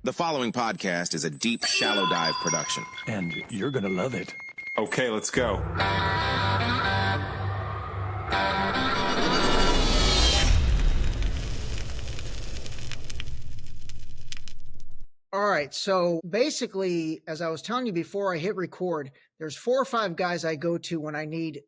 The following podcast is a deep, shallow dive production. And you're gonna love it. Okay, let's go. All right, so basically, as I was telling you before I hit record, there's 4 or 5 guys I go to when I need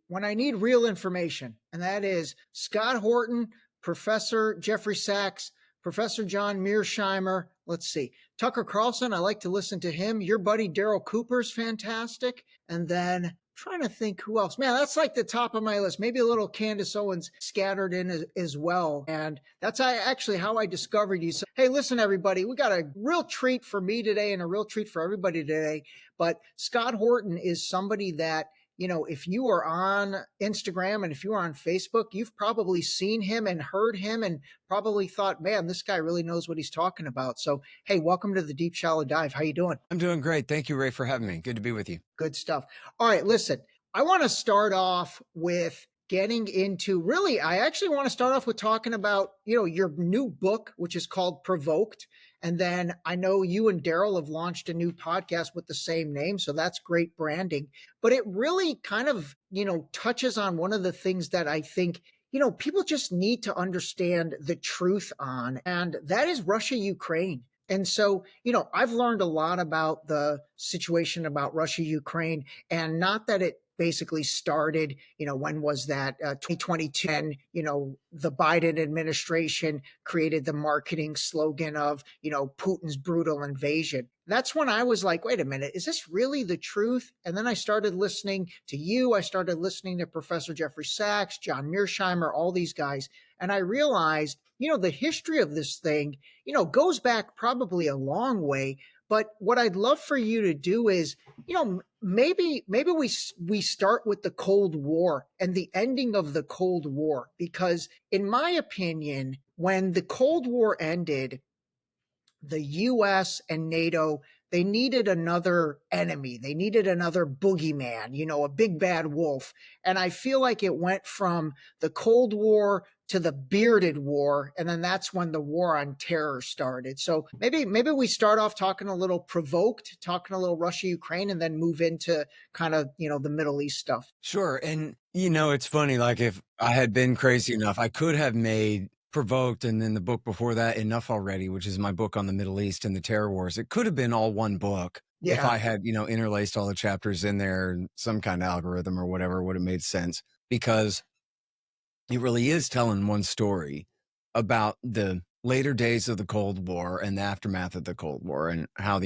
real information, and that is Scott Horton, Professor Jeffrey Sachs, Professor John Mearsheimer. Let's see, Tucker Carlson. I like to listen to him. Your buddy Daryl Cooper's fantastic, and then trying to think who else. Man, that's like the top of my list. Maybe a little Candace Owens scattered in as well. And that's actually how I discovered you. So, hey, listen, everybody, we got a real treat for me today and a real treat for everybody today. But Scott Horton is somebody that, you know, if you are on Instagram and if you are on Facebook, you've probably seen him and heard him and probably thought, man, this guy really knows what he's talking about. So, hey, welcome to the Deep Shallow Dive. How you doing? I'm doing great. Thank you, Ray, for having me. Good to be with you. Good stuff. All right, listen, I want to start off with getting into I actually want to start off with talking about, you know, your new book, which is called Provoked. And then I know you and Daryl have launched a new podcast with the same name. So that's great branding. But it really kind of, you know, touches on one of the things that I think, you know, people just need to understand the truth on, and that is Russia, Ukraine. And so, you know, I've learned a lot about the situation about Russia, Ukraine, and not that it basically started, you know, when was that? 2022, and, you know, the Biden administration created the marketing slogan of, you know, Putin's brutal invasion. That's when I was like, wait a minute, is this really the truth? And then I started listening to you. I started listening to Professor Jeffrey Sachs, John Mearsheimer, all these guys. And I realized, you know, the history of this thing, you know, goes back probably a long way. But what I'd love for you to do is, you know, maybe we start with the Cold War and the ending of the Cold War, because in my opinion, when the Cold War ended, the US and NATO, they needed another enemy. They needed another boogeyman, you know, a big bad wolf. And I feel like it went from the Cold War to the bearded war. And then that's when the war on terror started. So maybe we start off talking a little Provoked, talking a little Russia, Ukraine, and then move into kind of, you know, the Middle East stuff. Sure. And, you know, it's funny, like if I had been crazy enough, I could have made Provoked and then the book before that, Enough Already, which is my book on the Middle East and the terror wars. It could have been all one book. Yeah. If I had, you know, interlaced all the chapters in there and some kind of algorithm or whatever would have made sense, because it really is telling one story about the later days of the Cold War and the aftermath of the Cold War and how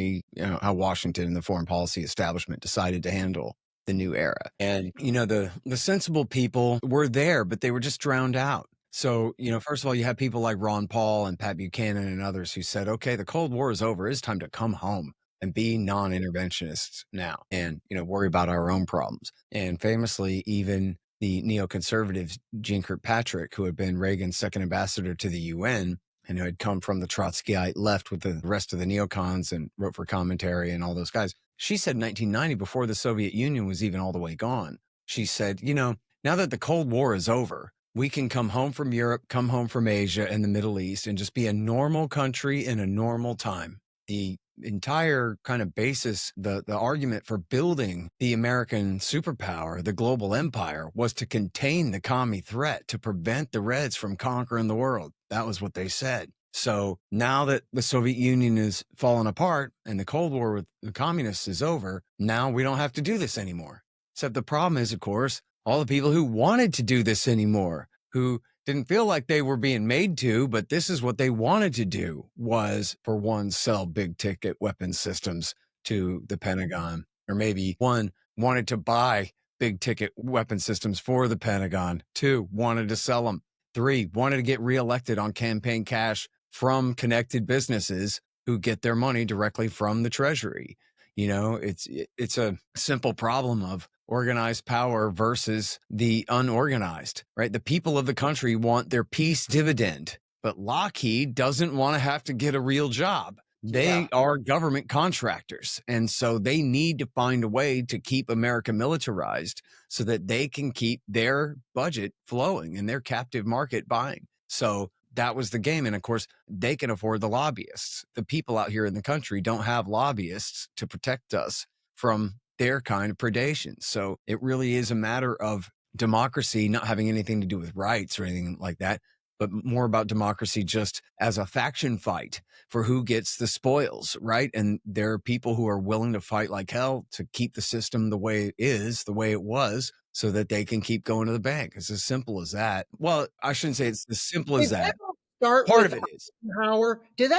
how Washington and the foreign policy establishment decided to handle the new era. And, you know, the sensible people were there, but they were just drowned out. So, you know, first of all, you have people like Ron Paul and Pat Buchanan and others who said, okay, the Cold War is over. It's time to come home and be non-interventionists now and, you know, worry about our own problems. And famously, even the neoconservatives, Jeane Kirkpatrick, who had been Reagan's second ambassador to the UN and who had come from the Trotskyite left with the rest of the neocons and wrote for Commentary and all those guys. She said in 1990, before the Soviet Union was even all the way gone, she said, you know, now that the Cold War is over, we can come home from Europe, come home from Asia and the Middle East and just be a normal country in a normal time. The entire kind of basis, the argument for building the American superpower, the global empire, was to contain the commie threat, to prevent the Reds from conquering the world. That was what they said. So now that the Soviet Union is falling apart and the Cold War with the communists is over, now we don't have to do this anymore. Except the problem is, of course, all the people who wanted to do this anymore, who didn't feel like they were being made to, but this is what they wanted to do, was, for one, sell big ticket weapons systems to the Pentagon, or maybe one wanted to buy big ticket weapon systems for the Pentagon, 2 wanted to sell them, 3 wanted to get reelected on campaign cash from connected businesses who get their money directly from the Treasury. You know, it's a simple problem of organized power versus the unorganized, right? The people of the country want their peace dividend, but Lockheed doesn't want to have to get a real job. They are government contractors. And so they need to find a way to keep America militarized so that they can keep their budget flowing and their captive market buying. So that was the game. And of course, they can afford the lobbyists. The people out here in the country don't have lobbyists to protect us from their kind of predation. So it really is a matter of democracy not having anything to do with rights or anything like that, but more about democracy just as a faction fight for who gets the spoils, right? And there are people who are willing to fight like hell to keep the system the way it is, the way it was, so that they can keep going to the bank. It's as simple as that. Well, I shouldn't say it's as simple as that. Start Part with of it is. Eisenhower. Did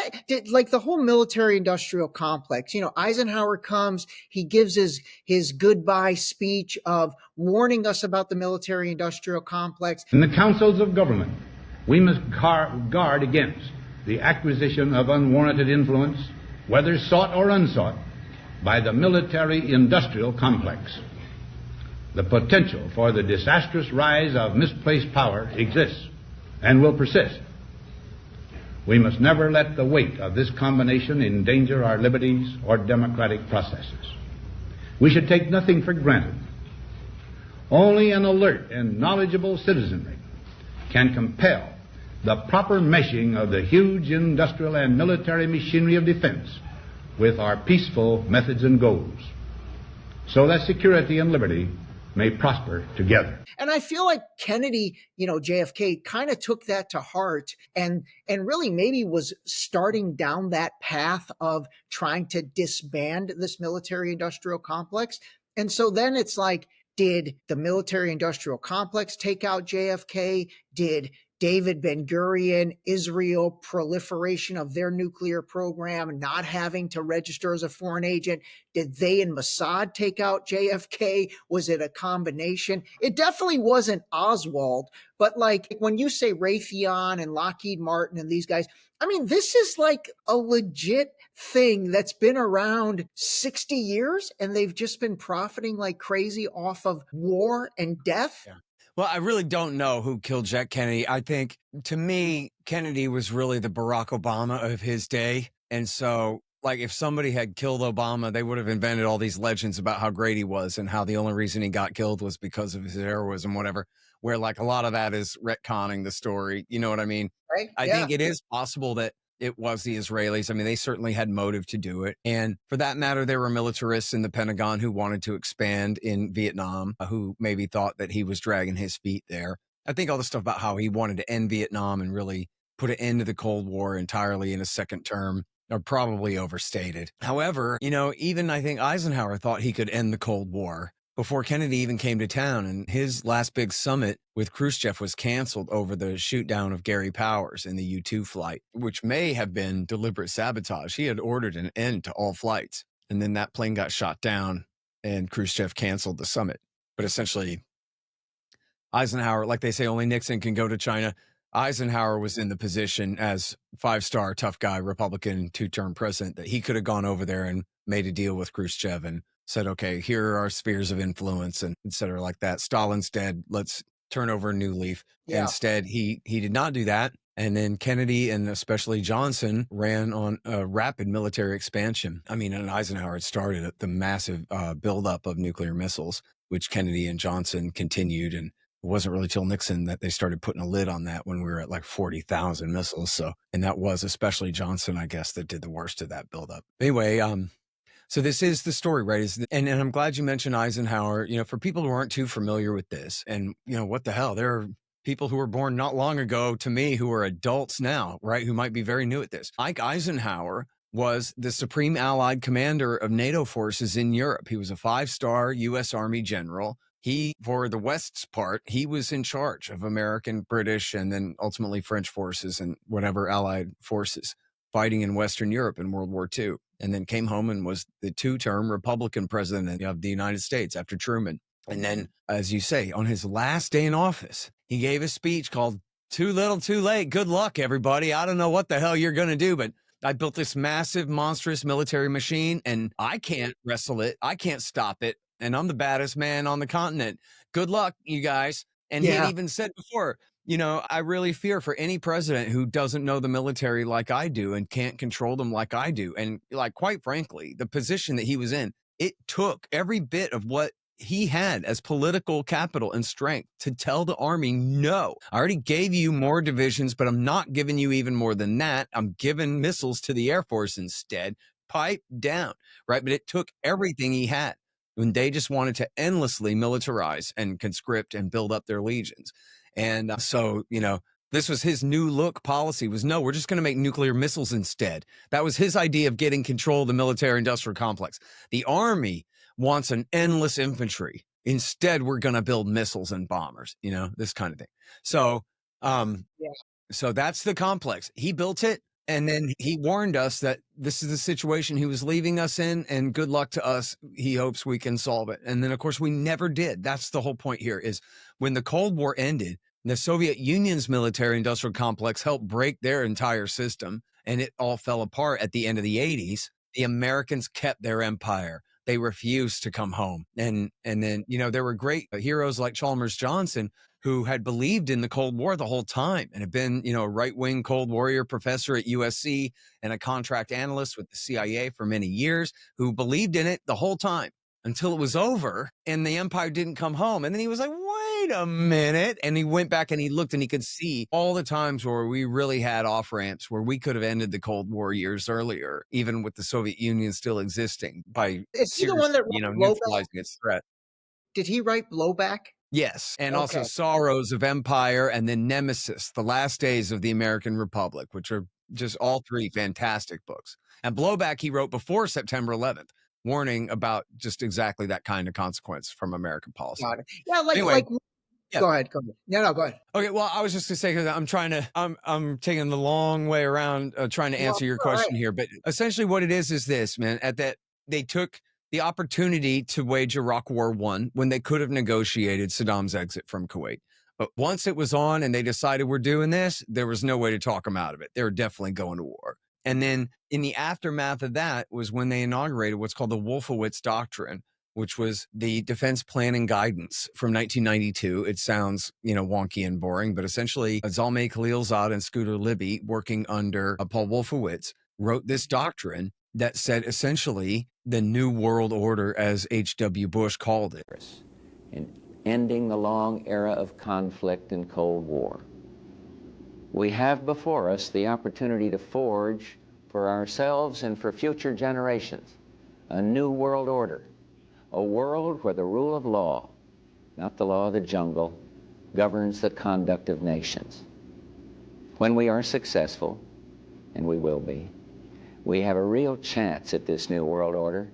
like the whole military industrial complex, Eisenhower comes, he gives his goodbye speech of warning us about the military industrial complex. In the councils of government, we must guard against the acquisition of unwarranted influence, whether sought or unsought, by the military industrial complex. The potential for the disastrous rise of misplaced power exists and will persist. We must never let the weight of this combination endanger our liberties or democratic processes. We should take nothing for granted. Only an alert and knowledgeable citizenry can compel the proper meshing of the huge industrial and military machinery of defense with our peaceful methods and goals, so that security and liberty may prosper together. And I feel like Kennedy, JFK kind of took that to heart and really maybe was starting down that path of trying to disband this military industrial complex. And so then it's like, did the military industrial complex take out JFK? Did David Ben-Gurion, Israel, proliferation of their nuclear program, not having to register as a foreign agent? Did they and Mossad take out JFK? Was it a combination? It definitely wasn't Oswald, but like when you say Raytheon and Lockheed Martin and these guys, I mean, this is like a legit thing that's been around 60 years and they've just been profiting like crazy off of war and death. Yeah. Well, I really don't know who killed Jack Kennedy. I think, to me, Kennedy was really the Barack Obama of his day. And so, like, if somebody had killed Obama, they would have invented all these legends about how great he was and how the only reason he got killed was because of his heroism, whatever, where, like, a lot of that is retconning the story. You know what I mean? Right? I think it is possible that it was the Israelis. I mean, they certainly had motive to do it. And for that matter, there were militarists in the Pentagon who wanted to expand in Vietnam, who maybe thought that he was dragging his feet there. I think all the stuff about how he wanted to end Vietnam and really put an end to the Cold War entirely in a second term are probably overstated. However, even I think Eisenhower thought he could end the Cold War before Kennedy even came to town, and his last big summit with Khrushchev was canceled over the shoot down of Gary Powers in the U-2 flight, which may have been deliberate sabotage. He had ordered an end to all flights, and then that plane got shot down and Khrushchev canceled the summit. But essentially, Eisenhower, like they say, only Nixon can go to China. Eisenhower was in the position as five-star tough guy, Republican, two-term president, that he could have gone over there and made a deal with Khrushchev and said, okay, here are our spheres of influence and et cetera like that. Stalin's dead. Let's turn over a new leaf. Yeah. Instead, he did not do that. And then Kennedy and especially Johnson ran on a rapid military expansion. I mean, and Eisenhower had started the massive buildup of nuclear missiles, which Kennedy and Johnson continued. And it wasn't really till Nixon that they started putting a lid on that when we were at like 40,000 missiles. So, and that was especially Johnson, I guess, that did the worst of that buildup. Anyway, so this is the story, right? And I'm glad you mentioned Eisenhower. For people who aren't too familiar with this, and what the hell, there are people who were born not long ago to me who are adults now, right? Who might be very new at this. Ike Eisenhower was the supreme allied commander of NATO forces in Europe. He was a 5-star U.S. Army general. For the West's part, he was in charge of American, British, and then ultimately French forces and whatever allied forces fighting in Western Europe in World War II. And then came home and was the 2-term Republican president of the United States after Truman. And then, as you say, on his last day in office, he gave a speech called "Too Little, Too Late. Good luck, everybody. I don't know what the hell you're going to do, but I built this massive, monstrous military machine, and I can't wrestle it. I can't stop it. And I'm the baddest man on the continent. Good luck, you guys." And he had even said before, I really fear for any president who doesn't know the military like I do and can't control them like I do. And like, quite frankly, the position that he was in, it took every bit of what he had as political capital and strength to tell the army, no, I already gave you more divisions, but I'm not giving you even more than that. I'm giving missiles to the Air Force instead. Pipe down, right? But it took everything he had when they just wanted to endlessly militarize and conscript and build up their legions. And so, this was his new look policy was, no, we're just going to make nuclear missiles instead. That was his idea of getting control of the military industrial complex. The army wants an endless infantry. Instead, we're going to build missiles and bombers, this kind of thing. So, so that's the complex. He built it. And then he warned us that this is the situation he was leaving us in, and good luck to us. He hopes we can solve it. And then, of course, we never did. That's the whole point here is when the Cold War ended, the Soviet Union's military industrial complex helped break their entire system, and it all fell apart at the end of the 80s. The Americans kept their empire. They refused to come home. And then, there were great heroes like Chalmers Johnson who had believed in the Cold War the whole time and had been, a right-wing Cold Warrior professor at USC and a contract analyst with the CIA for many years, who believed in it the whole time until it was over and the empire didn't come home. And then he was like, wait a minute. And he went back and he looked and he could see all the times where we really had off-ramps where we could have ended the Cold War years earlier, even with the Soviet Union still existing, by Is he the one that neutralizing its threat. Did he write Blowback? Yes, and Okay. also Sorrows of Empire, and then Nemesis, The Last Days of the American Republic, which are just all three fantastic books. And Blowback he wrote before September 11th, warning about just exactly that kind of consequence from American policy. Got it. Yeah, Anyway, yeah. Go ahead. No, go ahead. Okay, well, I was just gonna say, because I'm taking the long way around trying to answer your question here, but essentially what it is this, man, that they took the opportunity to wage Iraq War I when they could have negotiated Saddam's exit from Kuwait. But once it was on and they decided we're doing this, there was no way to talk them out of it. They were definitely going to war. And then in the aftermath of that was when they inaugurated what's called the Wolfowitz Doctrine, which was the defense planning guidance from 1992. It sounds, wonky and boring, but essentially Zalmay Khalilzad and Scooter Libby, working under Paul Wolfowitz, wrote this doctrine that said essentially the New World Order, as H.W. Bush called it. In ending the long era of conflict and Cold War. We have before us the opportunity to forge for ourselves and for future generations a new world order, a world where the rule of law, not the law of the jungle, governs the conduct of nations. When we are successful, and we will be, we have a real chance at this new world order,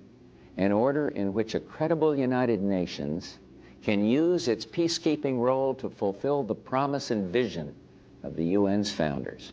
an order in which a credible United Nations can use its peacekeeping role to fulfill the promise and vision of the UN's founders.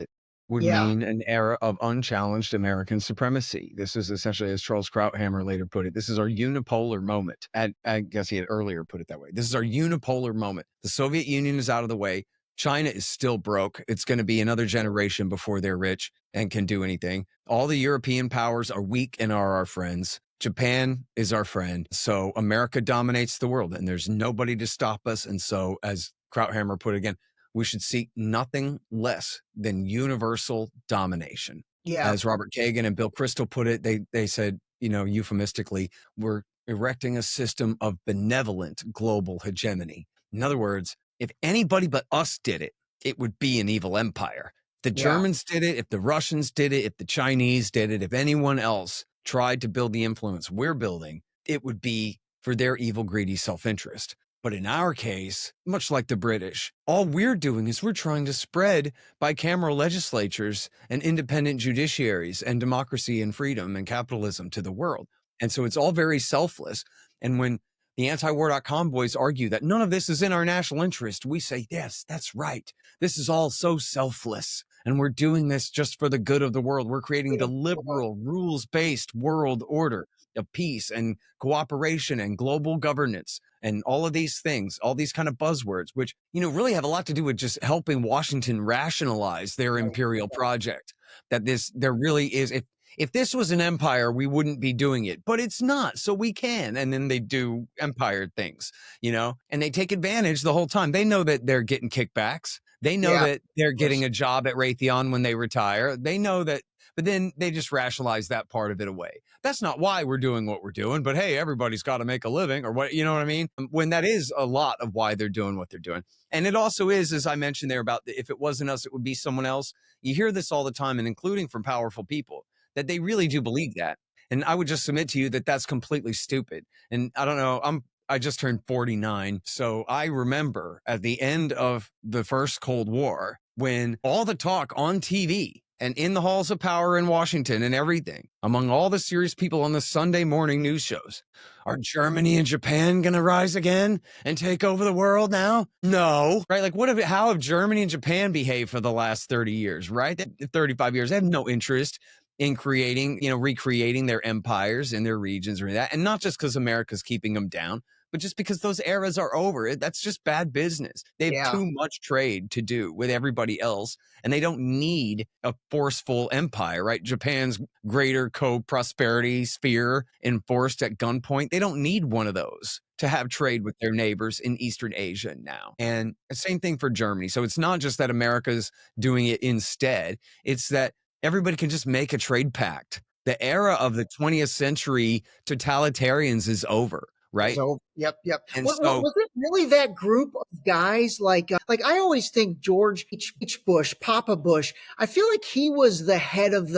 Would mean an era of unchallenged American supremacy. This is essentially, as Charles Krauthammer later put it, this is our unipolar moment. I guess he had earlier put it that way. This is our unipolar moment. The Soviet Union is out of the way. China is still broke. It's going to be another generation before they're rich and can do anything. All the European powers are weak and are our friends. Japan is our friend. So America dominates the world and there's nobody to stop us. And so, as Krauthammer put it again, we should seek nothing less than universal domination. Yeah. As Robert Kagan and Bill Kristol put it, they said, euphemistically, we're erecting a system of benevolent global hegemony. In other words, if anybody but us did it, it would be an evil empire. If the Germans did it, if the Russians did it, if the Chinese did it, if anyone else tried to build the influence we're building, it would be for their evil, greedy self-interest. But in our case, much like the British, all we're doing is we're trying to spread bicameral legislatures and independent judiciaries and democracy and freedom and capitalism to the world. And so it's all very selfless. And when the antiwar.com boys argue that none of this is in our national interest, we say, yes, that's right. This is all so selfless. And we're doing this just for the good of the world. We're creating the liberal, rules-based world order of peace and cooperation and global governance and all of these things, all these kind of buzzwords, which, really have a lot to do with just helping Washington rationalize their imperial project. That there really is, if this was an empire, we wouldn't be doing it, but it's not. So we can. And then they do empire things, and they take advantage the whole time. They know that they're getting kickbacks. They know that they're getting a job at Raytheon when they retire. They know that But then they just rationalize that part of it away. That's not why we're doing what we're doing, but hey, everybody's got to make a living, or what, you know what I mean? When that is a lot of why they're doing what they're doing. And it also is, as I mentioned there, about if it wasn't us, it would be someone else. You hear this all the time, and including from powerful people, that they really do believe that. And I would just submit to you that that's completely stupid. And I don't know, I just turned 49. So I remember at the end of the first Cold War, when all the talk on TV and in the halls of power in Washington and everything, among all the serious people on the Sunday morning news shows, are Germany and Japan going to rise again and take over the world now? No, right? Like, how have Germany and Japan behaved for the last 30 years, right? 35 years. They have no interest in recreating their empires in their regions or that. And not just because America's keeping them down, but just because those eras are over. That's just bad business. They have too much trade to do with everybody else, and they don't need a forceful empire, right? Japan's greater co-prosperity sphere enforced at gunpoint. They don't need one of those to have trade with their neighbors in Eastern Asia now. And the same thing for Germany. So it's not just that America's doing it instead. It's that everybody can just make a trade pact. The era of the 20th century totalitarians is over. Right. So, yep. And Was it really that group of guys? Like I always think George H. Bush, Papa Bush, I feel like he was the head of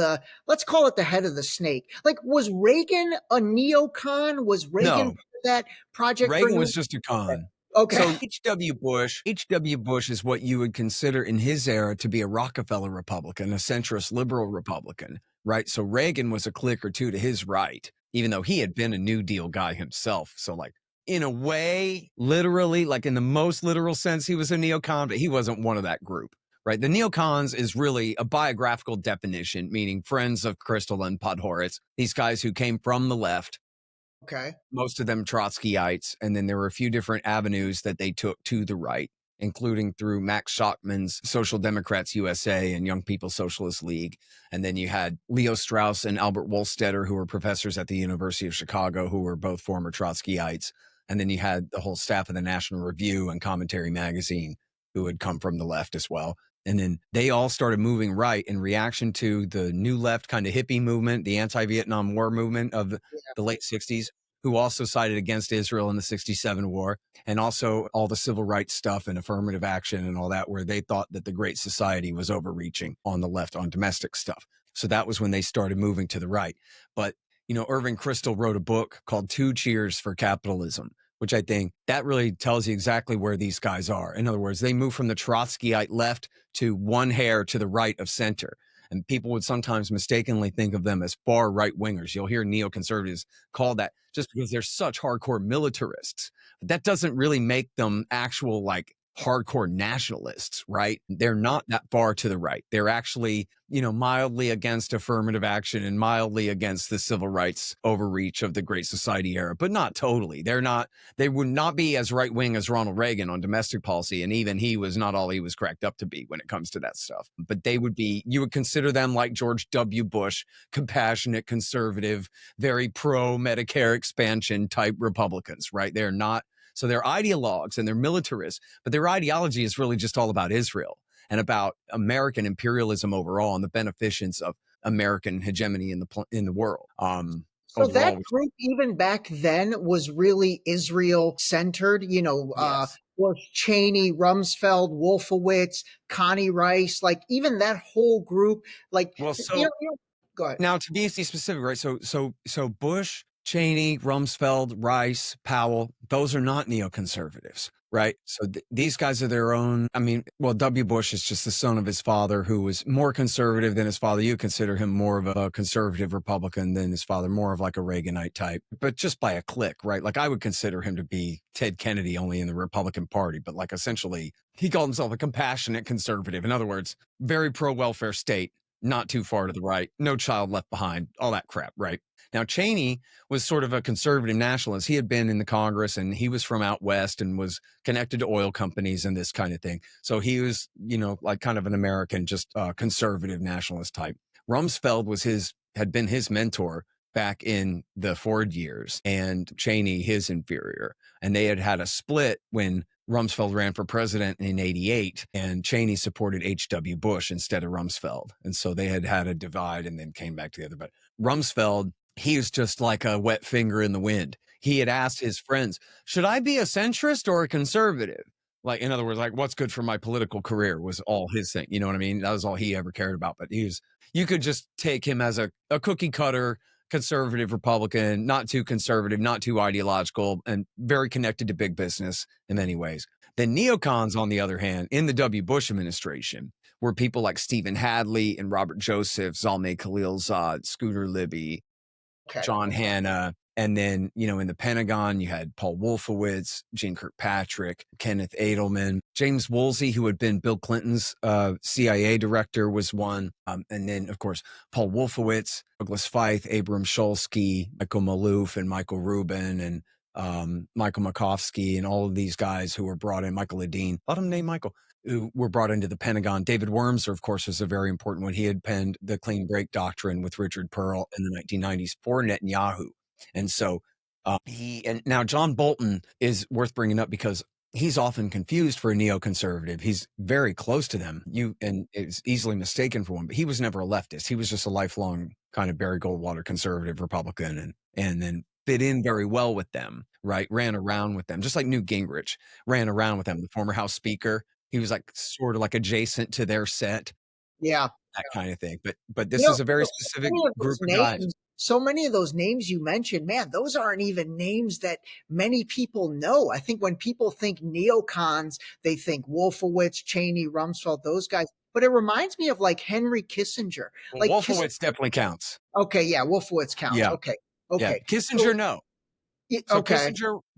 let's call it the head of the snake. Like, was Reagan a neocon? Was Reagan No. part of that project? Reagan was just a con. Okay. So H.W. Bush is what you would consider in his era to be a Rockefeller Republican, a centrist liberal Republican, right? So Reagan was a click or two to his right, even though he had been a New Deal guy himself. So like, in a way, literally, like in the most literal sense, he was a neocon, but he wasn't one of that group, right? The neocons is really a biographical definition, meaning friends of Kristol and Podhoretz, these guys who came from the left. Okay. Most of them Trotskyites. And then there were a few different avenues that they took to the right, including through Max Schachmann's Social Democrats USA and Young People's Socialist League. And then you had Leo Strauss and Albert Wohlstetter, who were professors at the University of Chicago, who were both former Trotskyites. And then you had the whole staff of the National Review and Commentary Magazine, who had come from the left as well. And then they all started moving right in reaction to the new left kind of hippie movement, the anti-Vietnam War movement of the late 60s, who also sided against Israel in the 67 war, and also all the civil rights stuff and affirmative action and all that, where they thought that the Great Society was overreaching on the left on domestic stuff. So that was when they started moving to the right. But, Irving Kristol wrote a book called 2 Cheers for Capitalism, which I think that really tells you exactly where these guys are. In other words, they move from the Trotskyite left to one hair to the right of center. And people would sometimes mistakenly think of them as far right wingers. You'll hear neoconservatives call that just because they're such hardcore militarists. But that doesn't really make them actual hardcore nationalists, right? They're not that far to the right. They're actually, mildly against affirmative action and mildly against the civil rights overreach of the Great Society era, but not totally. They would not be as right wing as Ronald Reagan on domestic policy. And even he was not all he was cracked up to be when it comes to that stuff. But you would consider them like George W. Bush, compassionate, conservative, very pro Medicare expansion type Republicans, right? They're not. So they're ideologues and they're militarists, but their ideology is really just all about Israel and about American imperialism overall and the beneficence of American hegemony in the world. So that group, even back then, was really Israel centered. Yes. Bush, Cheney, Rumsfeld, Wolfowitz, Connie Rice, like even that whole group. Like, well, so go ahead. Now to be specific, right? So Bush, Cheney, Rumsfeld, Rice, Powell, those are not neoconservatives, right? So these guys are their own. I mean, W. Bush is just the son of his father, who was more conservative than his father. You consider him more of a conservative Republican than his father, more of like a Reaganite type, but just by a click, right? Like I would consider him to be Ted Kennedy only in the Republican Party, but like essentially he called himself a compassionate conservative. In other words, very pro-welfare state, not too far to the right, no child left behind, all that crap, right? Now, Cheney was sort of a conservative nationalist. He had been in the Congress and he was from out west and was connected to oil companies and this kind of thing. So he was, like kind of an American, just conservative nationalist type. Rumsfeld had been his mentor back in the Ford years, and Cheney, his inferior. And they had had a split when Rumsfeld ran for president in 88 and Cheney supported H.W. Bush instead of Rumsfeld. And so they had a divide and then came back together. But Rumsfeld, he was just like a wet finger in the wind. He had asked his friends, should I be a centrist or a conservative? Like, in other words, like, what's good for my political career was all his thing. You know what I mean? That was all he ever cared about. But you could just take him as a cookie cutter conservative Republican, not too conservative, not too ideological, and very connected to big business in many ways. The neocons, on the other hand, in the W. Bush administration, were people like Stephen Hadley and Robert Joseph, Zalmay Khalilzad, Scooter Libby, John Hanna. And then, in the Pentagon, you had Paul Wolfowitz, Gene Kirkpatrick, Kenneth Edelman, James Woolsey, who had been Bill Clinton's CIA director, was one. And then, of course, Paul Wolfowitz, Douglas Feith, Abram Shulsky, Michael Maloof, and Michael Rubin, and Michael Makovsky, and all of these guys who were brought in, Michael Ledeen, a lot of them named Michael, who were brought into the Pentagon. David Wormser, of course, was a very important one. He had penned the Clean Break Doctrine with Richard Pearl in the 1990s for Netanyahu. And so and now John Bolton is worth bringing up because he's often confused for a neoconservative. He's very close to them. And is easily mistaken for one, but he was never a leftist. He was just a lifelong kind of Barry Goldwater conservative Republican and then fit in very well with them, right? Ran around with them, just like Newt Gingrich ran around with them, the former House Speaker. He was like sort of like adjacent to their set. Yeah. That kind of thing. But this is a very specific group of guys. So many of those names you mentioned, man, those aren't even names that many people know. I think when people think neocons, they think Wolfowitz, Cheney, Rumsfeld, those guys. But it reminds me of like Henry Kissinger. Well, like Wolfowitz definitely counts. Okay, yeah, Wolfowitz counts. Yeah. Okay. Yeah. Kissinger, no. So okay.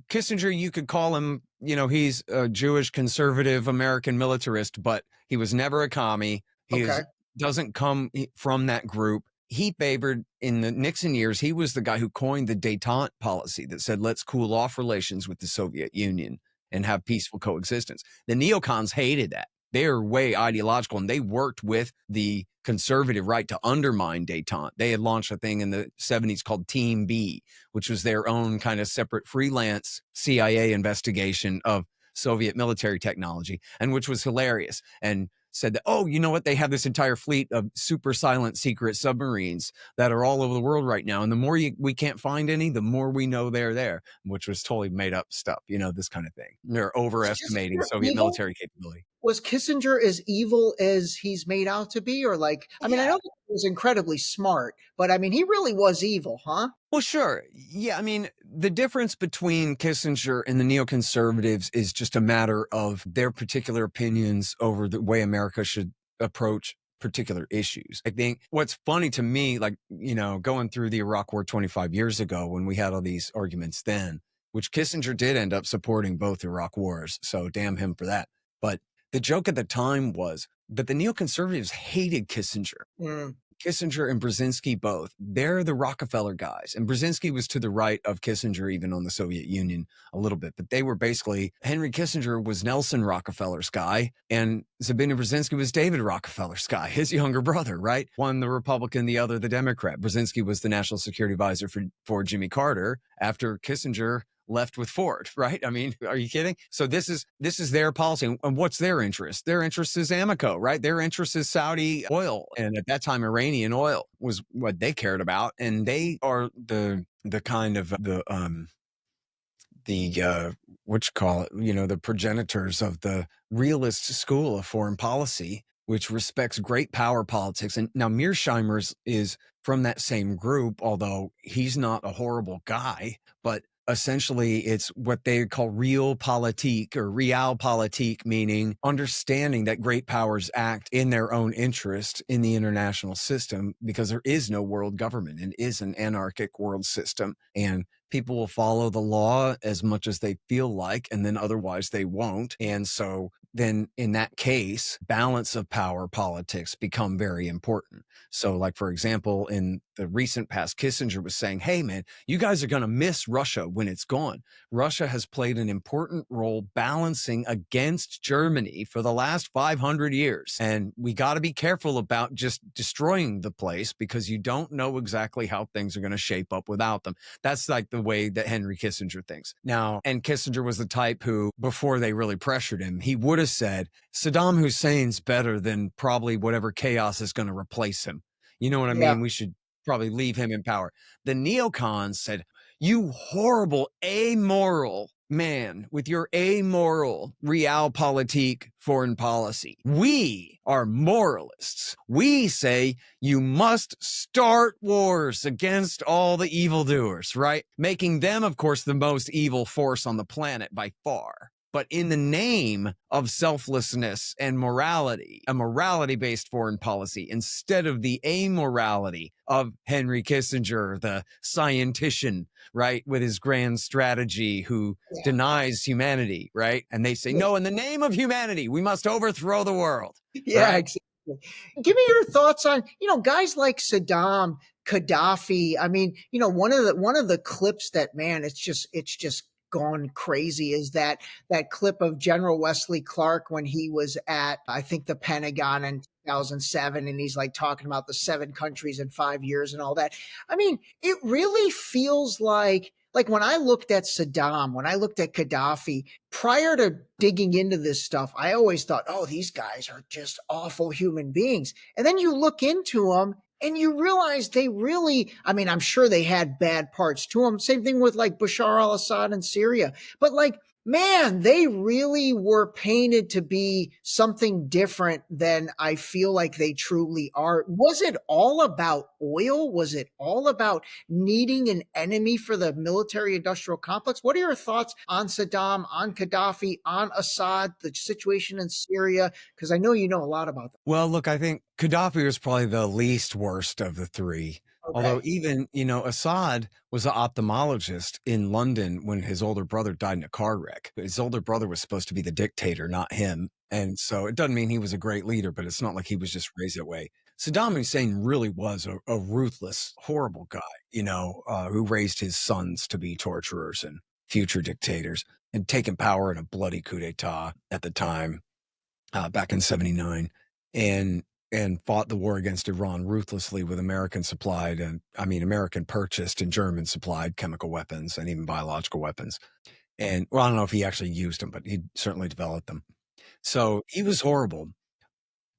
Kissinger, you could call him, he's a Jewish conservative American militarist, but he was never a commie. He doesn't come from that group. He favored, in the Nixon years, he was the guy who coined the détente policy that said, let's cool off relations with the Soviet Union and have peaceful coexistence. The neocons hated that. They are way ideological, and they worked with the conservative right to undermine détente. They had launched a thing in the 70s called Team B, which was their own kind of separate freelance CIA investigation of Soviet military technology, and which was hilarious. And said that, oh, you know what? They have this entire fleet of super silent secret submarines that are all over the world right now. And the more we can't find any, the more we know they're there, which was totally made up stuff, this kind of thing. They're overestimating Soviet military capability. Was Kissinger as evil as he's made out to be? Or I know he was incredibly smart, but he really was evil, huh? Well, sure. Yeah. The difference between Kissinger and the neoconservatives is just a matter of their particular opinions over the way America should approach particular issues. I think what's funny to me, going through the Iraq War 25 years ago when we had all these arguments then, which Kissinger did end up supporting both Iraq wars. So damn him for that. But the joke at the time was that the neoconservatives hated Kissinger. Kissinger and Brzezinski both. They're the Rockefeller guys. And Brzezinski was to the right of Kissinger, even on the Soviet Union a little bit. But they were basically, Henry Kissinger was Nelson Rockefeller's guy, and Zbigniew Brzezinski was David Rockefeller's guy, his younger brother, right? One the Republican, the other the Democrat. Brzezinski was the national security advisor for Jimmy Carter after Kissinger left with Ford, right? Are you kidding? So this is their policy. And what's their interest? Their interest is Amoco, right? Their interest is Saudi oil. And at that time, Iranian oil was what they cared about. And they are the kind of the progenitors of the realist school of foreign policy, which respects great power politics. And now Mearsheimer is from that same group, although he's not a horrible guy, but essentially it's what they call realpolitik or realpolitik, meaning understanding that great powers act in their own interest in the international system because there is no world government and is an anarchic world system. And people will follow the law as much as they feel like, and then otherwise they won't. And so then in that case, balance of power politics become very important. So for example, in the recent past, Kissinger was saying, hey, man, you guys are going to miss Russia when it's gone. Russia has played an important role balancing against Germany for the last 500 years. And we got to be careful about just destroying the place because you don't know exactly how things are going to shape up without them. That's like the way that Henry Kissinger thinks. Now, and Kissinger was the type who, before they really pressured him, he would have said, Saddam Hussein's better than probably whatever chaos is going to replace him. You know what I mean? We should probably leave him in power. The neocons said, you horrible, amoral man with your amoral realpolitik foreign policy. We are moralists. We say you must start wars against all the evildoers, right? Making them, of course, the most evil force on the planet by far. But in the name of selflessness and morality, a morality-based foreign policy, instead of the amorality of Henry Kissinger, the scientician, right, with his grand strategy who denies humanity, right? And they say, no, in the name of humanity, we must overthrow the world. Yeah, exactly. Give me your thoughts on, guys like Saddam, Gaddafi. I mean, one of the clips that, man, it's just gone crazy is that clip of General Wesley Clark when he was at, I think, the Pentagon in 2007, and he's like talking about the 7 countries in 5 years and all that. I mean, it really feels like when I looked at Saddam, when I looked at Gaddafi, prior to digging into this stuff, I always thought, oh, these guys are just awful human beings. And then you look into them and you realize they really, I mean, I'm sure they had bad parts to them. Same thing with like Bashar al-Assad in Syria. But like, man, they really were painted to be something different than I feel like they truly are. Was it all about oil? Was it all about needing an enemy for the military industrial complex? What are your thoughts on Saddam, on Gaddafi, on Assad, the situation in Syria? Because I know you know a lot about them. Well, look, I think Gaddafi was probably the least worst of the three. Okay. Although even, Assad was an ophthalmologist in London when his older brother died in a car wreck. His older brother was supposed to be the dictator, not him. And so it doesn't mean he was a great leader, but it's not like he was just raised that way. Saddam Hussein really was a ruthless, horrible guy, who raised his sons to be torturers and future dictators and taken power in a bloody coup d'etat at the time, back in 79. And fought the war against Iran ruthlessly with American purchased and German supplied chemical weapons and even biological weapons. And I don't know if he actually used them, but he certainly developed them. So he was horrible.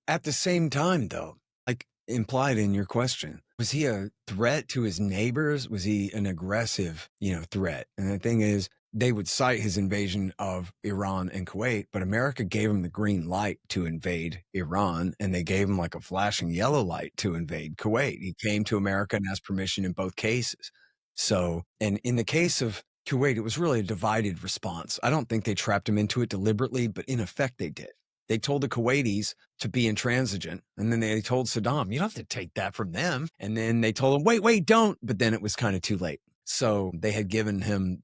At the same time, though, like implied in your question, was he a threat to his neighbors? Was he an aggressive, threat? And the thing is, they would cite his invasion of Iran and Kuwait, but America gave him the green light to invade Iran, and they gave him like a flashing yellow light to invade Kuwait. He came to America and asked permission in both cases. So, and in the case of Kuwait, it was really a divided response. I don't think they trapped him into it deliberately, but in effect they did. They told the Kuwaitis to be intransigent, and then they told Saddam, you don't have to take that from them. And then they told him, wait, don't. But then it was kind of too late. So they had given him,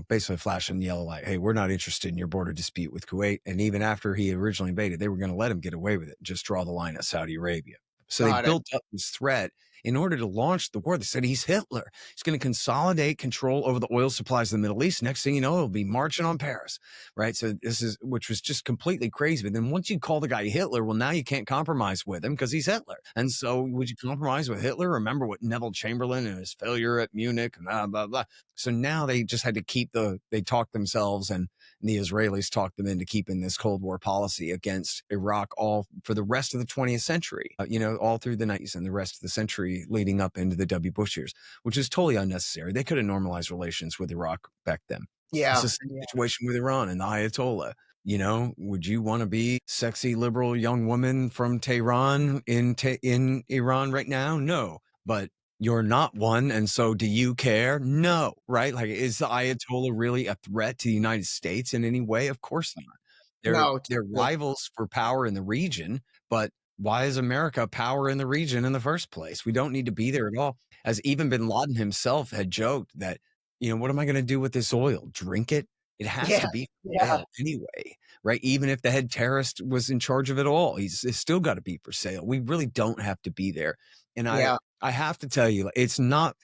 basically flashing the yellow light. Hey, we're not interested in your border dispute with Kuwait. And even after he originally invaded, they were going to let him get away with it, just draw the line at Saudi Arabia. So they built up this threat in order to launch the war. They said he's Hitler. He's going to consolidate control over the oil supplies of the Middle East. Next thing you know, he'll be marching on Paris, right? So which was just completely crazy. But then once you call the guy Hitler, well, now you can't compromise with him because he's Hitler. And so would you compromise with Hitler? Remember what Neville Chamberlain and his failure at Munich and blah, blah, blah. So now they just had to they talked themselves and the Israelis talked them into keeping this Cold War policy against Iraq all for the rest of the 20th century, all through the 90s and the rest of the century leading up into the W. Bush years, which is totally unnecessary. They could have normalized relations with Iraq back then. Yeah. It's the same situation with Iran and the Ayatollah. Would you want to be sexy, liberal young woman from Tehran in Iran right now? No, but you're not one. And so do you care? No, right? Like, is the Ayatollah really a threat to the United States in any way? Of course not. They're rivals for power in the region, but why is America power in the region in the first place? We don't need to be there at all. As even bin Laden himself had joked that, what am I going to do with this oil? Drink it? It has to be for sale anyway, right? Even if the head terrorist was in charge of it all, it's still got to be for sale. We really don't have to be there. And I I have to tell you, it's not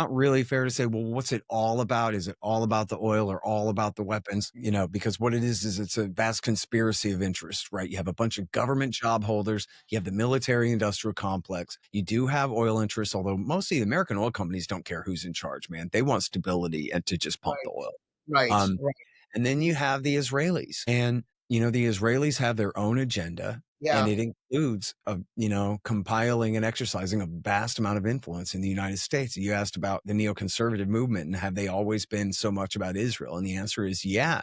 really fair to say, well, what's it all about? Is it all about the oil or all about the weapons? You know, because what it is it's a vast conspiracy of interest, right? You have a bunch of government job holders, you have the military industrial complex, you do have oil interests, although mostly the American oil companies don't care who's in charge, man. They want stability and to just pump the oil. Right. Um, Right. and then you have the Israelis, and the Israelis have their own agenda, and Yeah. it includes, compiling and exercising a vast amount of influence in the United States. You asked about the neoconservative movement and have they always been so much about Israel? And the answer is yeah.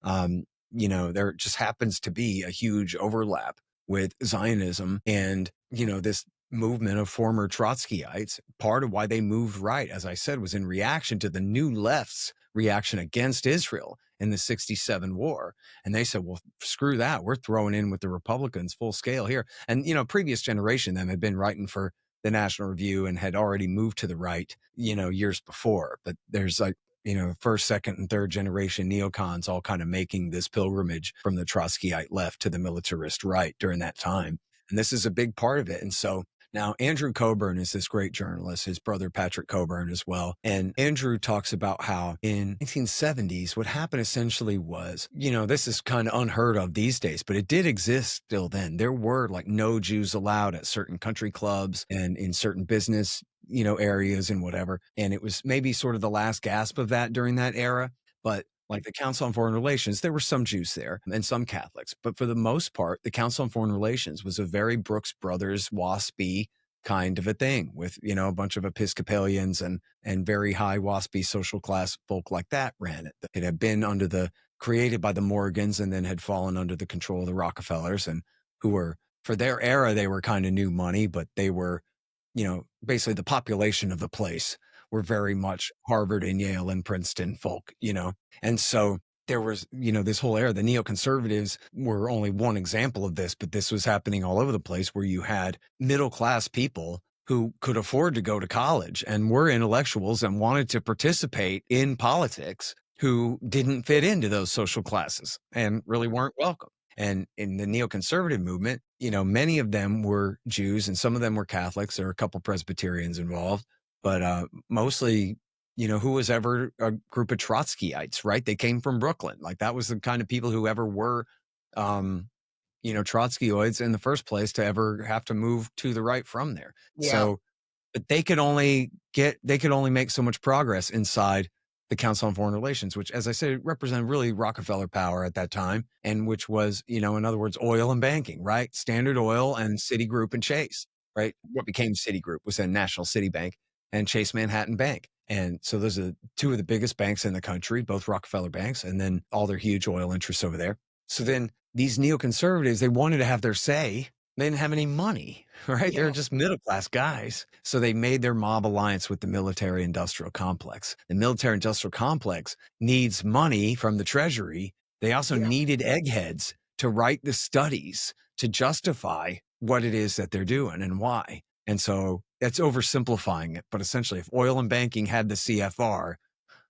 Um, there just happens to be a huge overlap with Zionism and, this movement of former Trotskyites. Part of why they moved right, as I said, was in reaction to the new left's reaction against Israel in the 67 war. And they said, well, screw that. We're throwing in with the Republicans full scale here. And, previous generation them had been writing for the National Review and had already moved to the right, years before. But there's like, first, second, and third generation neocons all kind of making this pilgrimage from the Trotskyite left to the militarist right during that time. And this is a big part of it. And so now, Andrew Coburn is this great journalist, his brother Patrick Coburn as well. And Andrew talks about how in 1970s, what happened essentially was, this is kind of unheard of these days, but it did exist still then. There were like no Jews allowed at certain country clubs and in certain business, areas and whatever. And it was maybe sort of the last gasp of that during that era. But like the Council on Foreign Relations, there were some Jews there and some Catholics. But for the most part, the Council on Foreign Relations was a very Brooks Brothers WASPy kind of a thing with, a bunch of Episcopalians and very high WASPy social class folk like that ran it. It had been created by the Morgans and then had fallen under the control of the Rockefellers, and who were, for their era, they were kind of new money, but they were, basically the population of the place were very much Harvard and Yale and Princeton folk, and so there was, this whole era. The neoconservatives were only one example of this, but this was happening all over the place where you had middle-class people who could afford to go to college and were intellectuals and wanted to participate in politics who didn't fit into those social classes and really weren't welcome. And in the neoconservative movement, many of them were Jews and some of them were Catholics. There were a couple Presbyterians involved, but mostly, who was ever a group of Trotskyites, right? They came from Brooklyn. Like that was the kind of people who ever were, Trotskyoids in the first place to ever have to move to the right from there. Yeah. So, but they could only make so much progress inside the Council on Foreign Relations, which, as I said, represented really Rockefeller power at that time, and which was, in other words, oil and banking, right? Standard Oil and Citigroup and Chase, right? What became Citigroup was then National City Bank and Chase Manhattan Bank. And so those are two of the biggest banks in the country, both Rockefeller banks, and then all their huge oil interests over there. So then these neoconservatives, they wanted to have their say. They didn't have any money, right? Yeah. They're just middle-class guys. So they made their mob alliance with the military-industrial complex. The military-industrial complex needs money from the Treasury. They also needed eggheads to write the studies to justify what it is that they're doing and why. And so that's oversimplifying it. But essentially, if oil and banking had the CFR,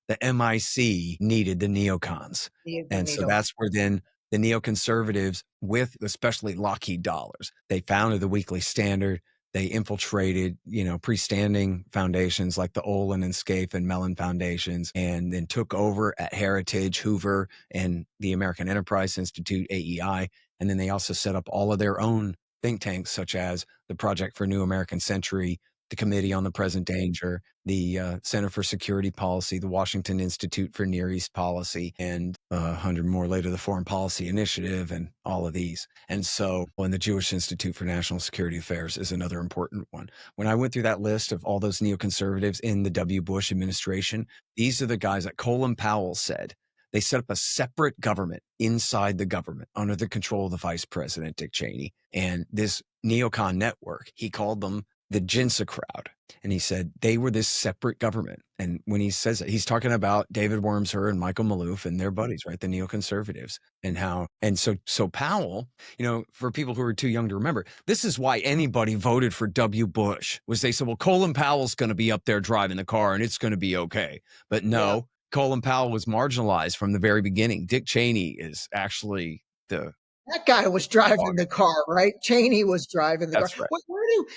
the MIC needed the neocons. And so that's where then the neoconservatives, with especially Lockheed dollars, they founded the Weekly Standard. They infiltrated, pre-standing foundations like the Olin and Scaife and Mellon foundations, and then took over at Heritage, Hoover, and the American Enterprise Institute, AEI. And then they also set up all of their own think tanks, such as the Project for New American Century, the Committee on the Present Danger, the Center for Security Policy, the Washington Institute for Near East Policy, and 100 more later, the Foreign Policy Initiative, and all of these. And so, and the Jewish Institute for National Security Affairs is another important one. When I went through that list of all those neoconservatives in the W. Bush administration, these are the guys that Colin Powell said. They set up a separate government inside the government under the control of the vice president, Dick Cheney. And this neocon network, he called them the Jinsa crowd. And he said they were this separate government. And when he says it, he's talking about David Wormser and Michael Maloof and their buddies, right? The neoconservatives, and how, and so Powell, for people who are too young to remember, this is why anybody voted for W. Bush, was they said, well, Colin Powell's going to be up there driving the car and it's going to be okay. But no, Colin Powell was marginalized from the very beginning. Dick Cheney is actually the That guy was driving the car, right? Cheney was driving the car. That's right.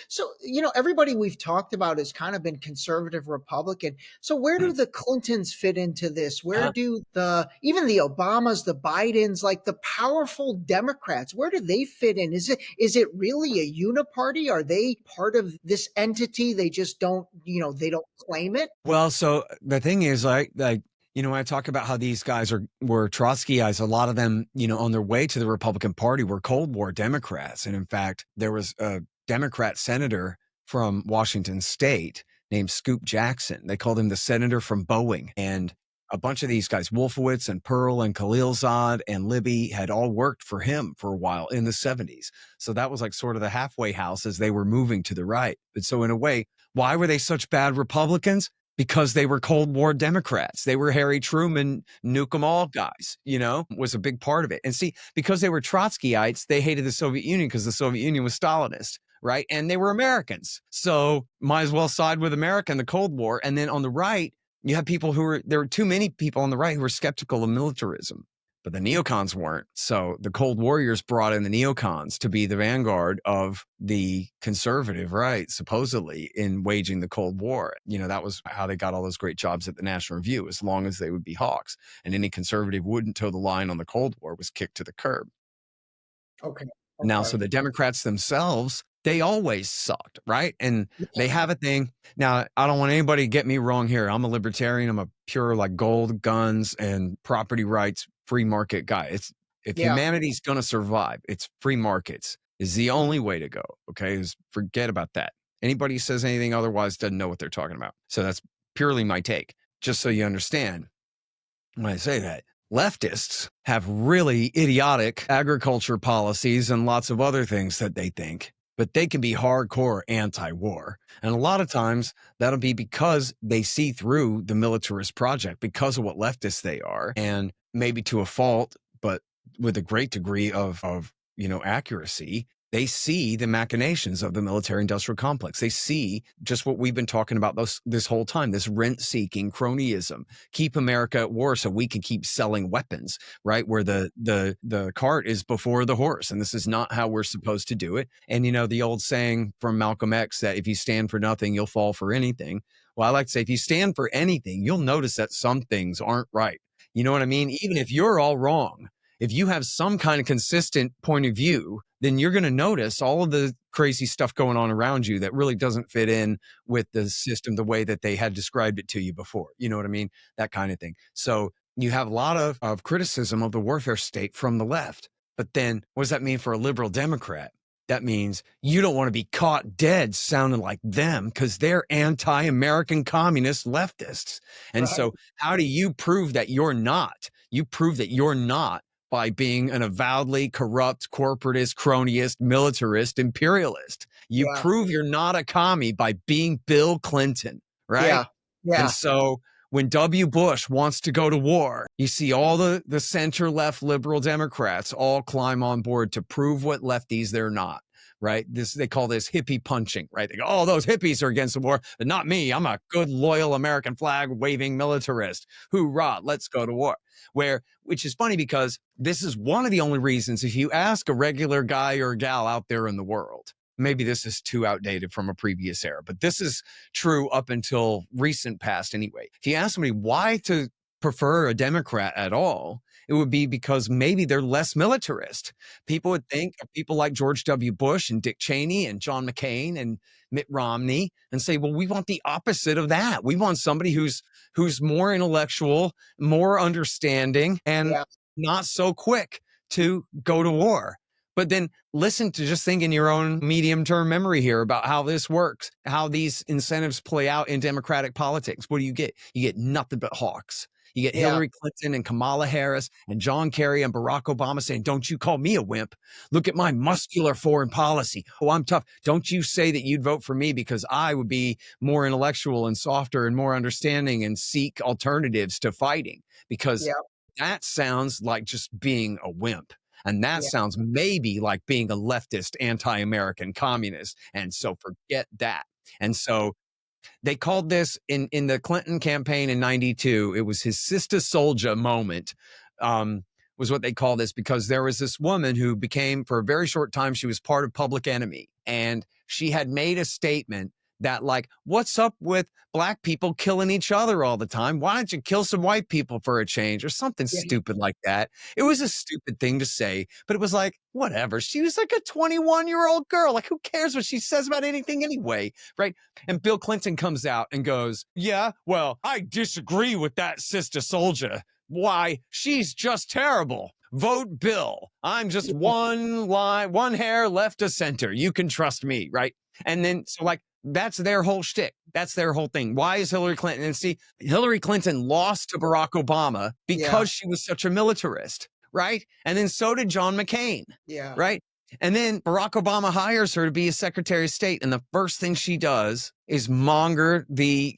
So, everybody we've talked about has kind of been conservative Republican. So where do the Clintons fit into this? Where do even the Obamas, the Bidens, like the powerful Democrats, where do they fit in? Is it really a uniparty? Are they part of this entity? They just don't, they don't claim it? Well, so the thing is, when I talk about how these guys were Trotskyites, a lot of them, on their way to the Republican Party were Cold War Democrats. And in fact, there was a Democrat senator from Washington State named Scoop Jackson. They called him the senator from Boeing. And a bunch of these guys, Wolfowitz and Pearl and Khalilzad and Libby, had all worked for him for a while in the 70s. So that was like sort of the halfway house as they were moving to the right. But so in a way, why were they such bad Republicans? Because they were Cold War Democrats. They were Harry Truman, nuke 'em all guys, was a big part of it. And see, because they were Trotskyites, they hated the Soviet Union because the Soviet Union was Stalinist, right? And they were Americans. So might as well side with America in the Cold War. And then on the right, you have people there were too many people on the right who were skeptical of militarism. But the neocons weren't. So the Cold Warriors brought in the neocons to be the vanguard of the conservative right, supposedly, in waging the Cold War. That was how they got all those great jobs at the National Review, as long as they would be hawks. And any conservative wouldn't toe the line on the Cold War was kicked to the curb. Okay. Now, so the Democrats themselves, they always sucked, right? And they have a thing. Now, I don't want anybody to get me wrong here. I'm a libertarian. I'm a pure gold, guns, and property rights, free market guy. If humanity's going to survive, it's free markets is the only way to go. Okay. Forget about that. Anybody who says anything otherwise doesn't know what they're talking about. So that's purely my take. Just so you understand when I say that. Leftists have really idiotic agriculture policies and lots of other things that they think, but they can be hardcore anti-war. And a lot of times that'll be because they see through the militarist project because of what leftists they are, and maybe to a fault, but with a great degree of accuracy. They see the machinations of the military-industrial complex. They see just what we've been talking about this whole time, this rent-seeking cronyism. Keep America at war so we can keep selling weapons, right? Where the cart is before the horse. And this is not how we're supposed to do it. And, the old saying from Malcolm X that if you stand for nothing, you'll fall for anything. Well, I like to say if you stand for anything, you'll notice that some things aren't right. You know what I mean? Even if you're all wrong, if you have some kind of consistent point of view, then you're going to notice all of the crazy stuff going on around you that really doesn't fit in with the system the way that they had described it to you before. You know what I mean? That kind of thing. So you have a lot of criticism of the warfare state from the left. But then what does that mean for a liberal Democrat? That means you don't want to be caught dead sounding like them because they're anti-American communist leftists. And so how do you prove that you're not? You prove that you're not by being an avowedly corrupt, corporatist, cronyist, militarist, imperialist. You prove you're not a commie by being Bill Clinton, right? Yeah. And so when W. Bush wants to go to war, you see all the center-left liberal Democrats all climb on board to prove what lefties they're not. Right? They call this hippie punching, right? They go, oh, those hippies are against the war, but not me. I'm a good, loyal American flag waving militarist. Hoorah, let's go to war. Which is funny because this is one of the only reasons if you ask a regular guy or gal out there in the world, maybe this is too outdated from a previous era, but this is true up until recent past anyway. If you ask somebody why to prefer a Democrat at all, it would be because maybe they're less militarist. People would think of people like George W. Bush and Dick Cheney and John McCain and Mitt Romney and say, well, we want the opposite of that. We want somebody who's more intellectual, more understanding, and not so quick to go to war. But then listen to just think in your own medium-term memory here about how this works, how these incentives play out in Democratic politics. What do you get? You get nothing but hawks. You get Hillary Clinton and Kamala Harris and John Kerry and Barack Obama saying, don't you call me a wimp. Look at my muscular foreign policy. Oh, I'm tough. Don't you say that you'd vote for me because I would be more intellectual and softer and more understanding and seek alternatives to fighting, because that sounds like just being a wimp. And that sounds maybe like being a leftist, anti-American communist. And so forget that. And so they called this in the Clinton campaign in 92. It was his Sister Soldier moment, was what they call this, because there was this woman who became, for a very short time, she was part of Public Enemy. And she had made a statement that, like, what's up with black people killing each other all the time? Why don't you kill some white people for a change, or something Yeah. stupid like that? It was a stupid thing to say, but it was like, whatever. She was like a 21-year-old girl. Like, who cares what she says about anything anyway, right? And Bill Clinton comes out and goes, yeah, well, I disagree with that sister soldier. Why? She's just terrible. Vote Bill. I'm just one hair left of center. You can trust me, right? And then, so like, that's their whole shtick. That's their whole thing. Why is Hillary Clinton? And see, Hillary Clinton lost to Barack Obama because she was such a militarist, right? And then so did John McCain, right? And then Barack Obama hires her to be a Secretary of State. And the first thing she does is monger the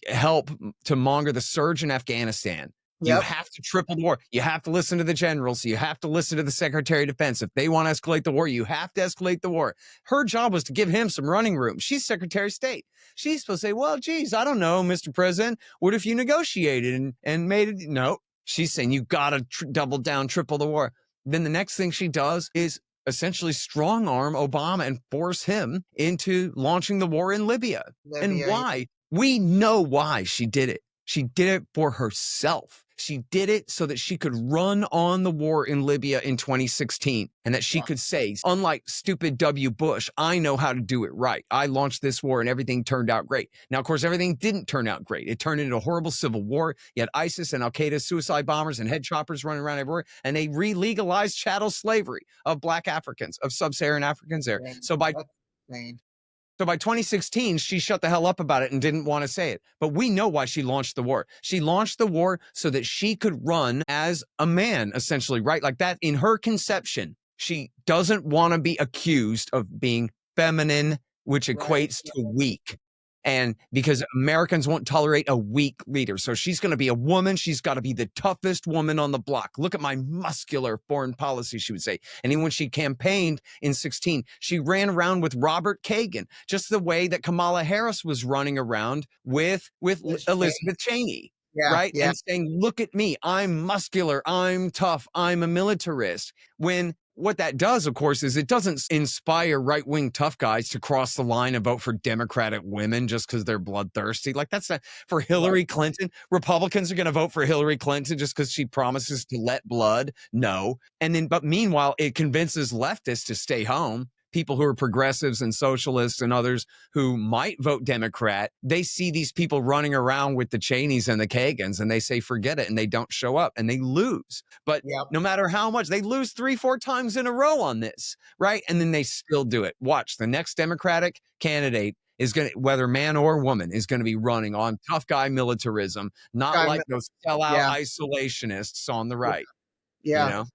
surge in Afghanistan. You have to triple the war. You have to listen to the generals. You have to listen to the Secretary of Defense. If they want to escalate the war, you have to escalate the war. Her job was to give him some running room. She's Secretary of State. She's supposed to say, well, geez, I don't know, Mr. President. What if you negotiated and made it? No, she's saying you got to double down, triple the war. Then the next thing she does is essentially strong arm Obama and force him into launching the war in Libya. And why? We know why she did it. She did it for herself. She did it so that she could run on the war in Libya in 2016, and that she could say, unlike stupid W. Bush, I know how to do it right. I launched this war and everything turned out great. Now, of course, everything didn't turn out great. It turned into a horrible civil war. You had ISIS and Al-Qaeda suicide bombers and head choppers running around everywhere, and they re-legalized chattel slavery of black Africans, of sub-Saharan Africans there. So by 2016, she shut the hell up about it and didn't want to say it. But we know why she launched the war. She launched the war so that she could run as a man, essentially, right? Like that, in her conception, she doesn't want to be accused of being feminine, which equates to weak. And because Americans won't tolerate a weak leader. So she's going to be a woman. She's got to be the toughest woman on the block. Look at my muscular foreign policy, she would say. And even when she campaigned in 16, she ran around with Robert Kagan, just the way that Kamala Harris was running around with Elizabeth Cheney. Right? And saying, look at me. I'm muscular. I'm tough. I'm a militarist. When what that does, of course, is it doesn't inspire right-wing tough guys to cross the line and vote for Democratic women just because they're bloodthirsty. Like, that's not for Hillary Clinton. Republicans are going to vote for Hillary Clinton just because she promises to let blood. No. And then, but meanwhile, it convinces leftists to stay home. People who are progressives and socialists and others who might vote Democrat, they see these people running around with the Cheneys and the Kagans, and they say, forget it, and they don't show up, and they lose. But no matter how much, they lose 3-4 times in a row on this, right? And then they still do it. Watch, the next Democratic candidate is going to, whether man or woman, is going to be running on tough guy militarism, not like those sellout isolationists on the right. You know?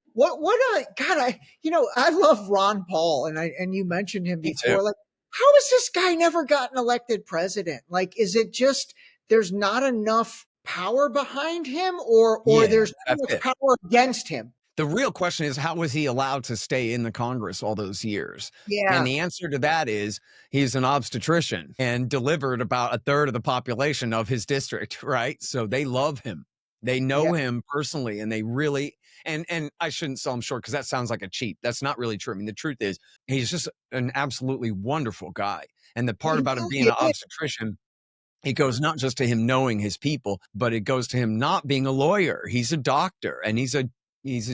I love Ron Paul, and you mentioned him before. Like, how has this guy never gotten elected president? Like, is it just there's not enough power behind him, or there's too much power against him? The real question is, how was he allowed to stay in the Congress all those years? And the answer to that is he's an obstetrician and delivered about a third of the population of his district, right? So they love him. They know him personally, and they really, and I shouldn't sell him short because that sounds like a cheat. That's not really true. I mean, the truth is he's just an absolutely wonderful guy. And the part about him being an obstetrician, it goes not just to him knowing his people, but it goes to him not being a lawyer. He's a doctor, and he's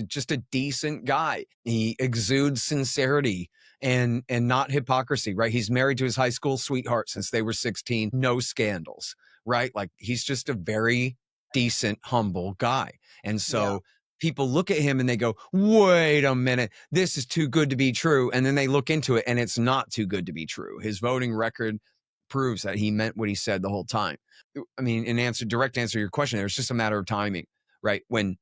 just a decent guy. He exudes sincerity and not hypocrisy, right? He's married to his high school sweetheart since they were 16. No scandals, right? Like, he's just a very decent, humble guy. And so people look at him and they go, wait a minute, this is too good to be true. And then they look into it and it's not too good to be true. His voting record proves that he meant what he said the whole time. I mean, direct answer to your question, it's just a matter of timing, right? When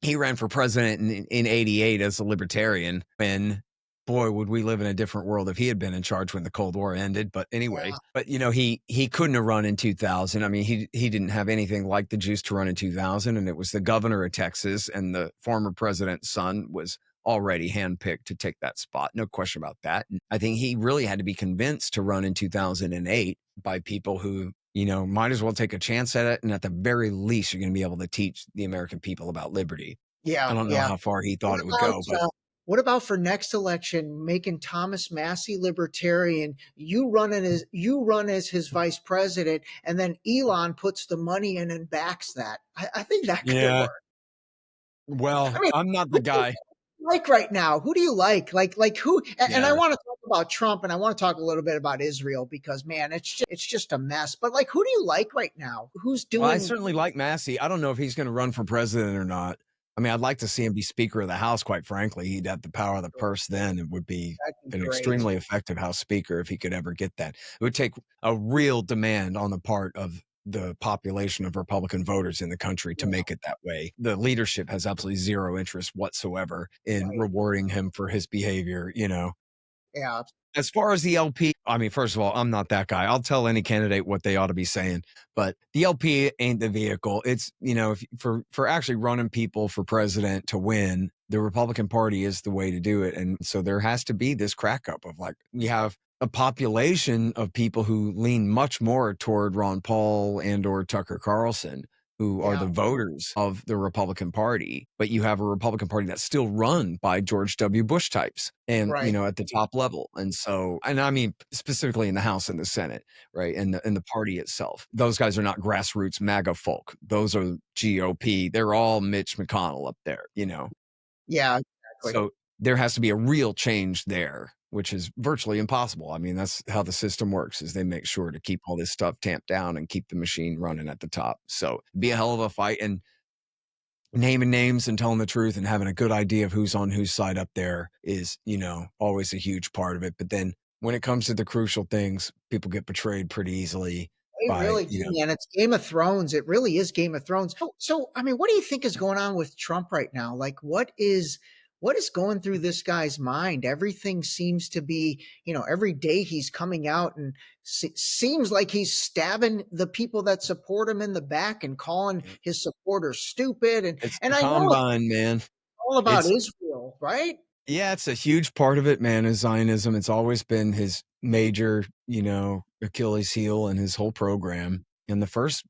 he ran for president in 88 as a libertarian, and boy, would we live in a different world if he had been in charge when the Cold War ended. But anyway, but he couldn't have run in 2000. I mean, he didn't have anything like the juice to run in 2000. And it was the governor of Texas, and the former president's son was already handpicked to take that spot. No question about that. And I think he really had to be convinced to run in 2008 by people who, might as well take a chance at it. And at the very least, you're going to be able to teach the American people about liberty. I Yeah, don't know yeah. how far he What thought it would about, go, but what about for next election, making Thomas Massey libertarian, you run as his vice president, and then Elon puts the money in and backs that. I think that could yeah. work. I Well, mean, I'm not the who do you guy. like right now? Who do you like? Like who? And I Yeah. want to talk about Trump, and I want to talk a little bit about Israel because man, it's just a mess. But like, who do you like right now? Who's Well, I doing? certainly like Massey. I don't know if he's going to run for president or not. I mean, I'd like to see him be Speaker of the House, quite frankly. He'd have the power of the purse then. It would be That'd be an great. extremely effective House Speaker if he could ever get that. It would take a real demand on the part of the population of Republican voters in the country to Yeah, make it that way. The leadership has absolutely zero interest whatsoever in right. rewarding him for his behavior, you know. Yeah, As far as the LP, I mean, first of all, I'm not that guy. I'll tell any candidate what they ought to be saying, but the LP ain't the vehicle. It's, you know, if for actually running people for president to win, the Republican Party is the way to do it. And so there has to be this crack up of like, we have a population of people who lean much more toward Ron Paul and or Tucker Carlson, who are yeah, the voters of the Republican Party, but you have a Republican Party that's still run by George W. Bush types and, you right. know, at the top level. And so, and I mean, specifically in the House and the Senate, right? And the party itself. Those guys are not grassroots MAGA folk. Those are GOP. They're all Mitch McConnell up there, you know? Yeah, exactly. So there has to be a real change there, which is virtually impossible. I mean, that's how the system works is they make sure to keep all this stuff tamped down and keep the machine running at the top. So it'd be a hell of a fight, and naming names and telling the truth and having a good idea of who's on whose side up there is, you know, always a huge part of it. But then when it comes to the crucial things, people get betrayed pretty easily They by, really you do, know, man. It's Game of Thrones. It really is Game of Thrones. So, I mean, what do you think is going on with Trump right now? Like, what is going through this guy's mind? Everything seems to be, every day he's coming out and seems like he's stabbing the people that support him in the back and calling his supporters stupid. And it's the and I know it's combine, man. all about It's Israel, right? Yeah, it's a huge part of it, man, is Zionism. It's always been his major, you know, Achilles heel in his whole program. In the first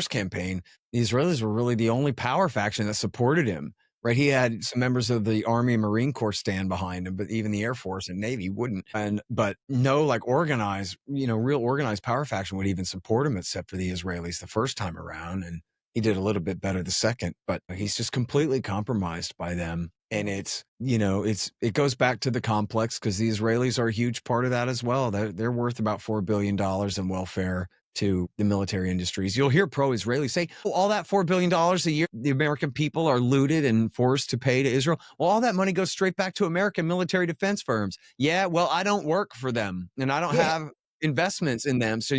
campaign, the Israelis were really the only power faction that supported him. Right. He had some members of the Army and Marine Corps stand behind him, but even the Air Force and Navy wouldn't. But no like organized, you know, real organized power faction would even support him except for the Israelis the first time around. And he did a little bit better the second, but he's just completely compromised by them. And it's, you know, it goes back to the complex because the Israelis are a huge part of that as well. They're worth about $4 billion in welfare to the military industries. You'll hear pro-Israelis say, oh, all that $4 billion a year, the American people are looted and forced to pay to Israel. Well, all that money goes straight back to American military defense firms. Yeah, well, I don't work for them and I don't Yeah, have investments in them. So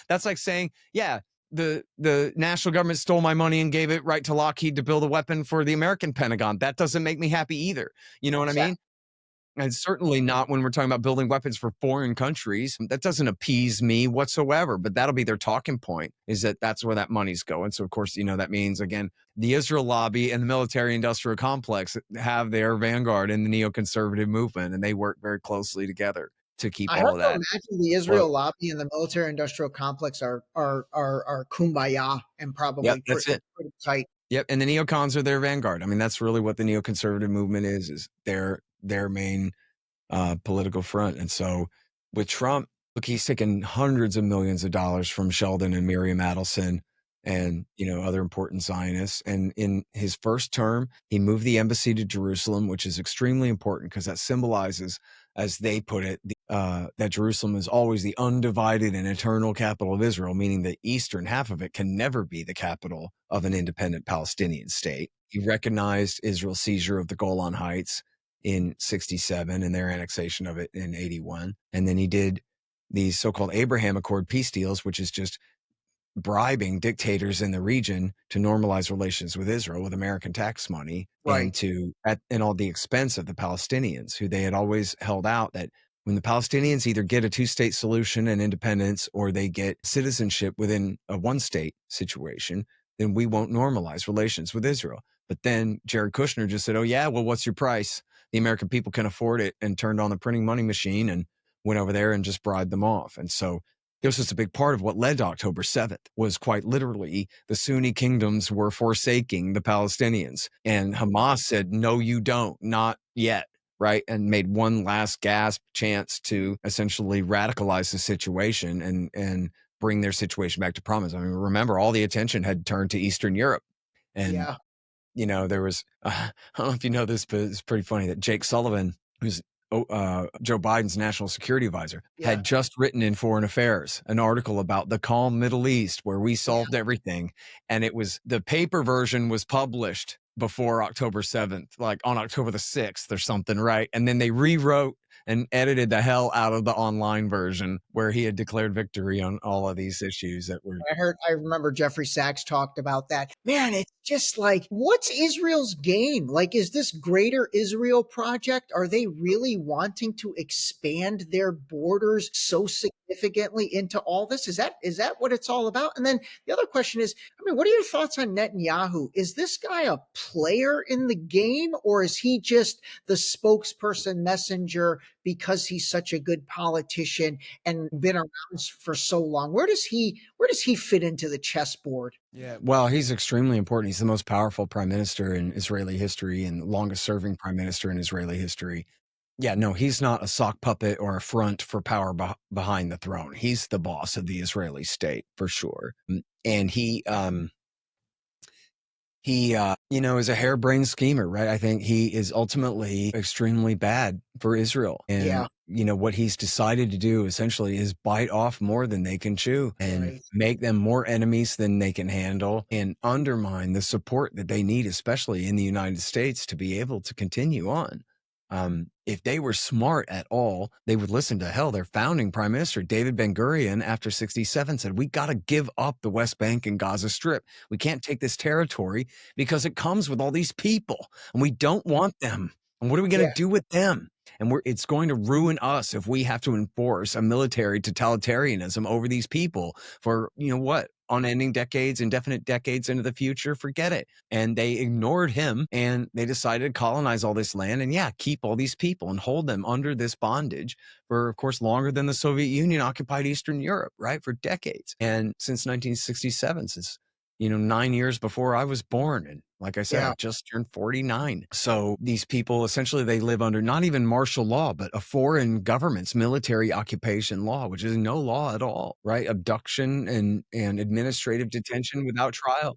that's like saying, yeah, the national government stole my money and gave it right to Lockheed to build a weapon for the American Pentagon. That doesn't make me happy either. You know what I exactly. mean? And certainly not when we're talking about building weapons for foreign countries. That doesn't appease me whatsoever, but that'll be their talking point is that that's where that money's going. So of course, you know, that means again, the Israel lobby and the military industrial complex have their vanguard in the neoconservative movement, and they work very closely together to keep I have all of to that imagine the afloat. Israel lobby and the military industrial complex are kumbaya and Yep, probably that's it. pretty tight. Yep, and the neocons are their vanguard. I mean, that's really what the neoconservative movement is their main political front. And so with Trump, look, he's taken hundreds of millions of dollars from Sheldon and Miriam Adelson and, you know, other important Zionists. And in his first term, he moved the embassy to Jerusalem, which is extremely important because that symbolizes, as they put it, that Jerusalem is always the undivided and eternal capital of Israel, meaning the eastern half of it can never be the capital of an independent Palestinian state. He recognized Israel's seizure of the Golan Heights in 67 and their annexation of it in 81. And then he did these so-called Abraham Accord peace deals, which is just bribing dictators in the region to normalize relations with Israel with American tax money Right. and and all the expense of the Palestinians, who they had always held out that when the Palestinians either get a two-state solution and independence or they get citizenship within a one-state situation, then we won't normalize relations with Israel. But then Jared Kushner just said, oh yeah, well, what's your price? The American people can afford it, and turned on the printing money machine and went over there and just bribed them off. And so This was a big part of what led to October 7th, was quite literally the Sunni kingdoms were forsaking the Palestinians. And Hamas said, no, you don't, not yet, right? And made one last gasp chance to essentially radicalize the situation and bring their situation back to promise. I mean, remember, all the attention had turned to Eastern Europe. And, Yeah. there was, I don't know if you know this, but it's pretty funny that Jake Sullivan, who's Joe Biden's national security advisor, had just written in Foreign Affairs an article about the calm Middle East where we solved everything. And it was, the paper version was published before October 7th, like on October the 6th or something, right? And then they rewrote and edited the hell out of the online version where he had declared victory on all of these issues that were. I remember Jeffrey Sachs talked about that. Man, it's just like, what's Israel's game? Like, is this Greater Israel Project? Are they really wanting to expand their borders so significantly into all this? Is that what it's all about? And then the other question is, I mean, what are your thoughts on Netanyahu? Is this guy a player in the game, or is he just the spokesperson messenger because he's such a good politician and been around for so long? Where does he fit into the chessboard? Yeah, well, he's extremely important. He's the most powerful prime minister in Israeli history and longest serving prime minister in Israeli history. Yeah, no, he's not a sock puppet or a front for power behind the throne. He's the boss of the Israeli state for sure. And he is a harebrained schemer, right? I think he is ultimately extremely bad for Israel. And, what he's decided to do essentially is bite off more than they can chew and make them more enemies than they can handle and undermine the support that they need, especially in the United States, to be able to continue on. If they were smart at all, they would listen to their founding prime minister, David Ben-Gurion, after 67 said, we got to give up the West Bank and Gaza Strip. We can't take this territory because it comes with all these people and we don't want them. And what are we going to do with them? And it's going to ruin us if we have to enforce a military totalitarianism over these people for, unending decades, indefinite decades into the future. Forget it. And they ignored him and they decided to colonize all this land and keep all these people and hold them under this bondage for, of course, longer than the Soviet Union occupied Eastern Europe, right? For decades. And since 1967, since 9 years before I was born. And like I said, I just turned 49. So these people, essentially, they live under not even martial law, but a foreign government's military occupation law, which is no law at all, right? Abduction and administrative detention without trial.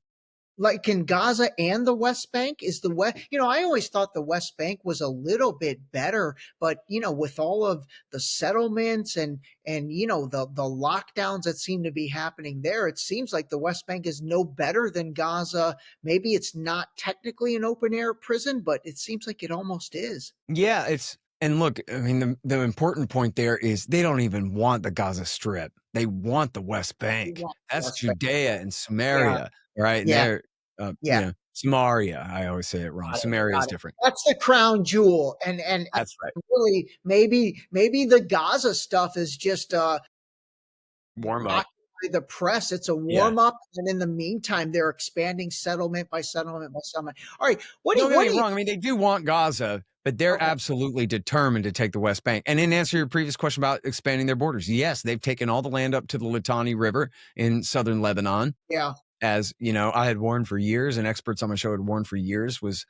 Like in Gaza and the West Bank, is the West, I always thought the West Bank was a little bit better, but with all of the settlements and the lockdowns that seem to be happening there, it seems like the West Bank is no better than Gaza. Maybe it's not technically an open air prison, but it seems like it almost is. Yeah, and look, I mean, the important point there is they don't even want the Gaza Strip. They want the West Bank. That's Judea and Samaria, right? Yeah. They're, Samaria. I always say it wrong. Samaria is different. That's the crown jewel. And that's right. Really, maybe the Gaza stuff is just warm up. The press. It's a warm up, and in the meantime, they're expanding settlement by settlement by settlement. All right, don't get me wrong. I mean, they do want Gaza, but they're absolutely determined to take the West Bank. And in answer to your previous question about expanding their borders, yes, they've taken all the land up to the Litani River in southern Lebanon. Yeah. As I had warned for years, and experts on my show had warned for years, was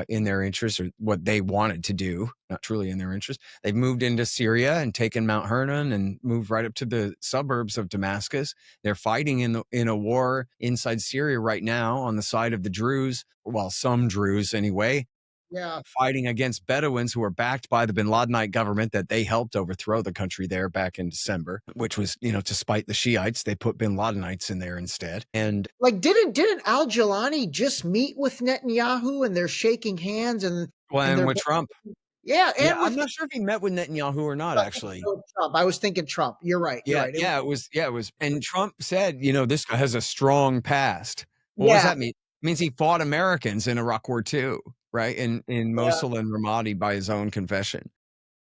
in their interest, or what they wanted to do, not truly in their interest. They've moved into Syria and taken Mount Hermon and moved right up to the suburbs of Damascus. They're fighting in a war inside Syria right now on the side of the Druze, well, some Druze anyway. Yeah. Fighting against Bedouins who are backed by the bin Ladenite government that they helped overthrow the country there back in December, which was, to spite the Shiites, they put bin Ladenites in there instead. And like, didn't Al-Jilani just meet with Netanyahu and they're shaking hands and with Trump? Yeah. And I'm not sure if he met with Netanyahu or not, actually. Trump. I was thinking Trump. You're right. Yeah. You're right. It was. And Trump said, this guy has a strong past. What does that mean? It means he fought Americans in Iraq War II. Right. In Mosul and Ramadi by his own confession.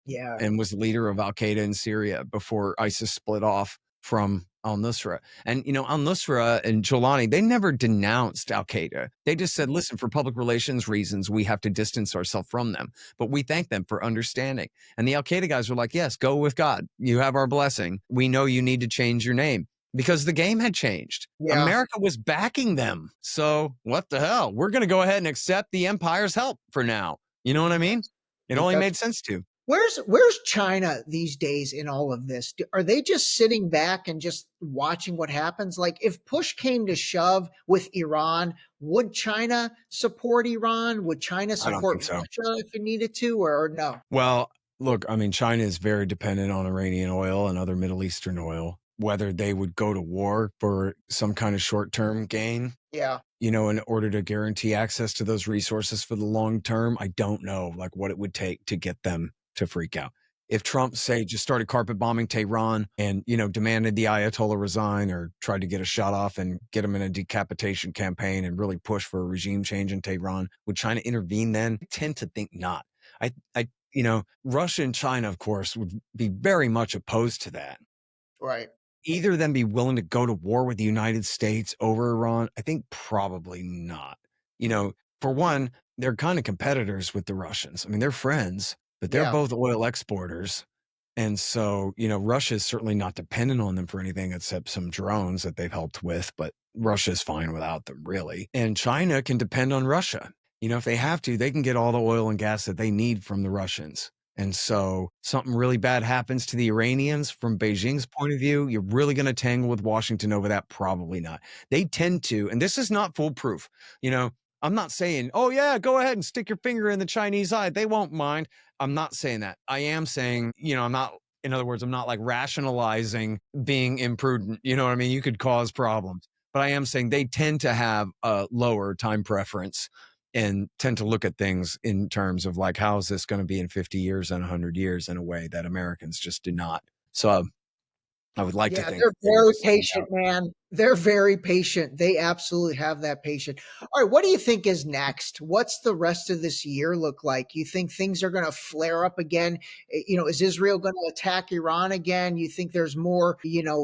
Yeah. And was leader of Al-Qaeda in Syria before ISIS split off from al-Nusra. And, al-Nusra and Jolani, they never denounced al-Qaeda. They just said, listen, for public relations reasons, we have to distance ourselves from them. But we thank them for understanding. And the al-Qaeda guys were like, yes, go with God. You have our blessing. We know you need to change your name. Because the game had changed. Yeah. America was backing them. So what the hell? We're going to go ahead and accept the empire's help for now. You know what I mean? It only made sense to. Where's China these days in all of this? Are they just sitting back and just watching what happens? Like, if push came to shove with Iran, would China support Iran? Would China support Russia if it needed to, or no? Well, look, I mean, China is very dependent on Iranian oil and other Middle Eastern oil. Whether they would go to war for some kind of short-term gain, Yeah. in order to guarantee access to those resources for the long term, I don't know, like, what it would take to get them to freak out. If Trump, say, just started carpet bombing Tehran and, demanded the Ayatollah resign or tried to get a shot off and get him in a decapitation campaign and really push for a regime change in Tehran, would China intervene then? I tend to think not. Russia and China, of course, would be very much opposed to that. Right. Either of them be willing to go to war with the United States over Iran? I think probably not. For one, they're kind of competitors with the Russians. I mean, they're friends, but they're both oil exporters. And so, Russia is certainly not dependent on them for anything except some drones that they've helped with, but Russia's fine without them, really. And China can depend on Russia. If they have to, they can get all the oil and gas that they need from the Russians. And so something really bad happens to the Iranians from Beijing's point of view. You're really going to tangle with Washington over that? Probably not. They tend to, and this is not foolproof. I'm not saying, oh yeah, go ahead and stick your finger in the Chinese eye. They won't mind. I'm not saying that. I am saying, I'm not, in other words, I'm not like rationalizing being imprudent. You know what I mean? You could cause problems, but I am saying they tend to have a lower time preference and tend to look at things in terms of like, how is this going to be in 50 years and 100 years in a way that Americans just do not. So I would like to think they're very patient, man. They're very patient. They absolutely have that patience. All right, what do you think is next? What's the rest of this year look like? You think things are going to flare up again? Is Israel going to attack Iran again? You think there's more,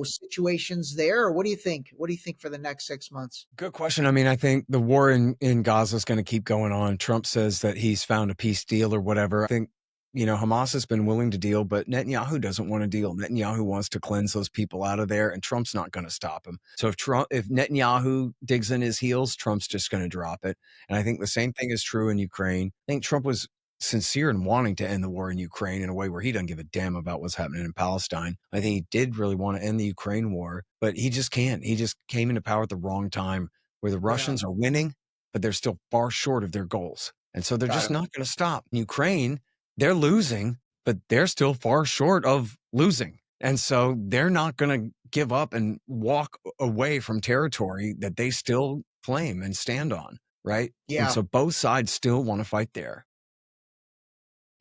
situations there? Or what do you think? What do you think for the next 6 months? Good question. I mean, I think the war in Gaza is going to keep going on. Trump says that he's found a peace deal or whatever. I think Hamas has been willing to deal, but Netanyahu doesn't want to deal. Netanyahu wants to cleanse those people out of there, and Trump's not going to stop him. So if Netanyahu digs in his heels, Trump's just going to drop it. And I think the same thing is true in Ukraine. I think Trump was sincere in wanting to end the war in Ukraine in a way where he doesn't give a damn about what's happening in Palestine. I think he did really want to end the Ukraine war, but he just can't. He just came into power at the wrong time, where the Russians are winning, but they're still far short of their goals. And so they're just not going to stop. In Ukraine, they're losing, but they're still far short of losing. And so they're not going to give up and walk away from territory that they still claim and stand on, right? Yeah. And so both sides still want to fight there.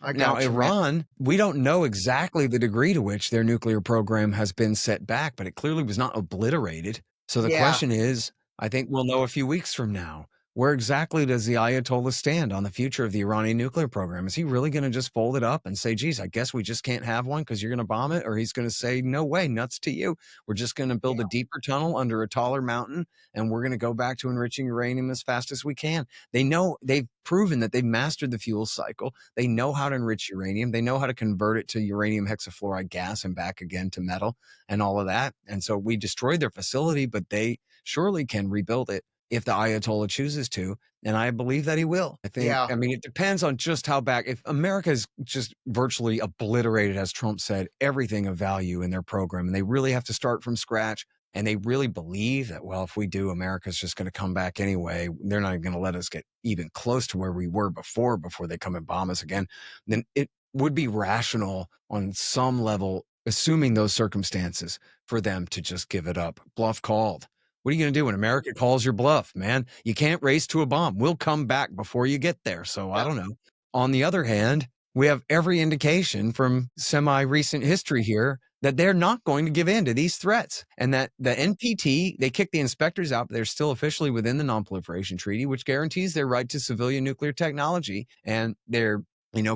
Now, you, Iran, man. we don't know exactly the degree to which their nuclear program has been set back, but it clearly was not obliterated. So the question is, I think we'll know a few weeks from now, where exactly does the Ayatollah stand on the future of the Iranian nuclear program? Is he really going to just fold it up and say, geez, I guess we just can't have one because you're going to bomb it? Or he's going to say, no way, nuts to you. We're just going to build a deeper tunnel under a taller mountain, and we're going to go back to enriching uranium as fast as we can. They know, they've proven that they've mastered the fuel cycle. They know how to enrich uranium. They know how to convert it to uranium hexafluoride gas and back again to metal and all of that. And so we destroyed their facility, but they surely can rebuild it if the Ayatollah chooses to. And I believe that he will. I think, I mean, it depends on just how back, if America is just virtually obliterated, as Trump said, everything of value in their program, and they really have to start from scratch, and they really believe that, well, if we do, America's just going to come back anyway. They're not going to let us get even close to where we were before they come and bomb us again. Then it would be rational on some level, assuming those circumstances, for them to just give it up. Bluff called. What are you going to do when America calls your bluff, man? You can't race to a bomb. We'll come back before you get there. So I don't know. On the other hand, we have every indication from semi-recent history here that they're not going to give in to these threats, and that the NPT, they kicked the inspectors out, but they're still officially within the Non-Proliferation Treaty, which guarantees their right to civilian nuclear technology. And they're,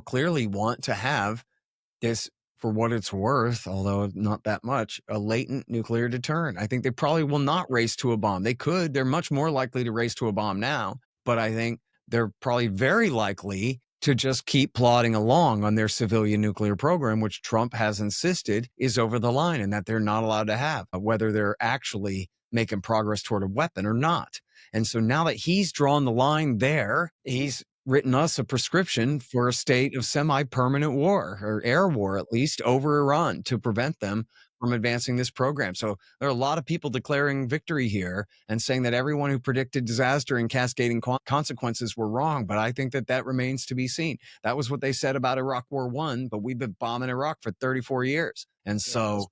clearly want to have this for what it's worth, although not that much, a latent nuclear deterrent. I think they probably will not race to a bomb. They could. They're much more likely to race to a bomb now, but I think they're probably very likely to just keep plodding along on their civilian nuclear program, which Trump has insisted is over the line and that they're not allowed to have, whether they're actually making progress toward a weapon or not. And so now that he's drawn the line there, he's written us a prescription for a state of semi-permanent war, or air war at least, over Iran to prevent them from advancing this program. So there are a lot of people declaring victory here and saying that everyone who predicted disaster and cascading consequences were wrong. But I think that remains to be seen. That was what they said about Iraq War I, but we've been bombing Iraq for 34 years. And so,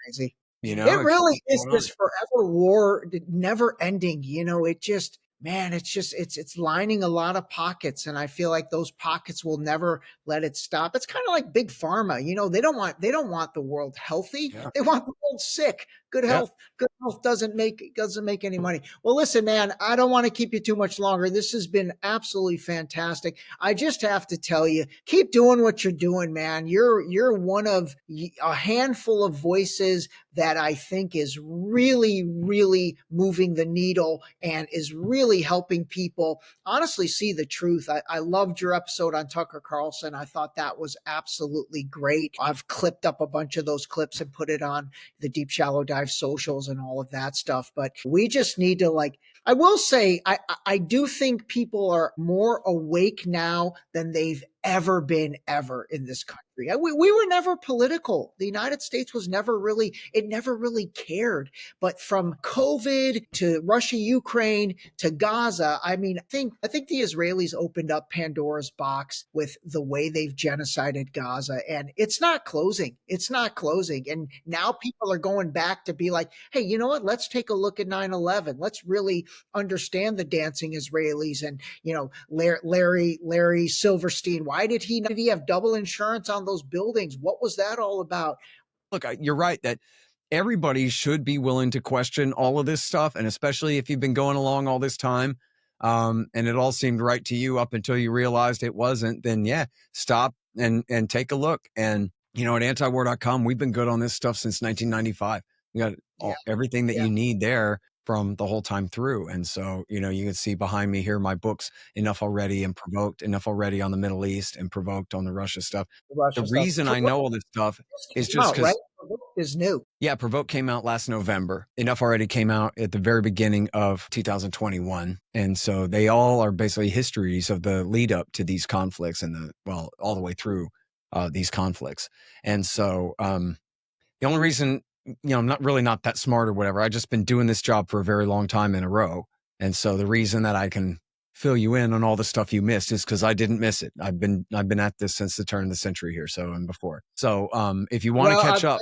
crazy. You know, it really is this forever war, never ending. You know, it just, man, it's lining a lot of pockets. And I feel like those pockets will never let it stop. It's kind of like big pharma. You know, they don't want the world healthy. Yeah. They want the world sick. Good health doesn't make any money. Well, listen, man, I don't want to keep you too much longer. This has been absolutely fantastic. I just have to tell you, keep doing what you're doing, man. You're one of a handful of voices that I think is really, really moving the needle and is really helping people honestly see the truth. I loved your episode on Tucker Carlson. I thought that was absolutely great. I've clipped up a bunch of those clips and put it on the Deep Shallow Dive socials and all of that stuff. But we just need to, I will say, I do think people are more awake now than they've ever been in this country. We were never political. The United States was never really cared. But from COVID to Russia, Ukraine to Gaza, I mean, I think the Israelis opened up Pandora's box with the way they've genocided Gaza, and it's not closing. And now people are going back to be like, hey, you know what? Let's take a look at 9/11. Let's really understand the dancing Israelis and, you know, Larry Silverstein. Why did he have double insurance on those buildings? What was that all about? Look, you're right that everybody should be willing to question all of this stuff. And especially if you've been going along all this time, and it all seemed right to you up until you realized it wasn't, then yeah, stop and take a look. And, you know, at antiwar.com, we've been good on this stuff since 1995. We got everything that you need there from the whole time through. And so, you know, you can see behind me here, my books, Enough Already and Provoked, Enough Already on the Middle East and Provoked on the Russia stuff. The reason I know all this stuff is just because Provoked is new. Yeah, Provoked came out last November. Enough Already came out at the very beginning of 2021. And so they all are basically histories of the lead up to these conflicts and all the way through these conflicts. And so the only reason, you know, I'm not that smart or whatever. I've just been doing this job for a very long time in a row. And so the reason that I can fill you in on all the stuff you missed is because I didn't miss it. I've been at this since the turn of the century here. So, and before. So if you want to catch up,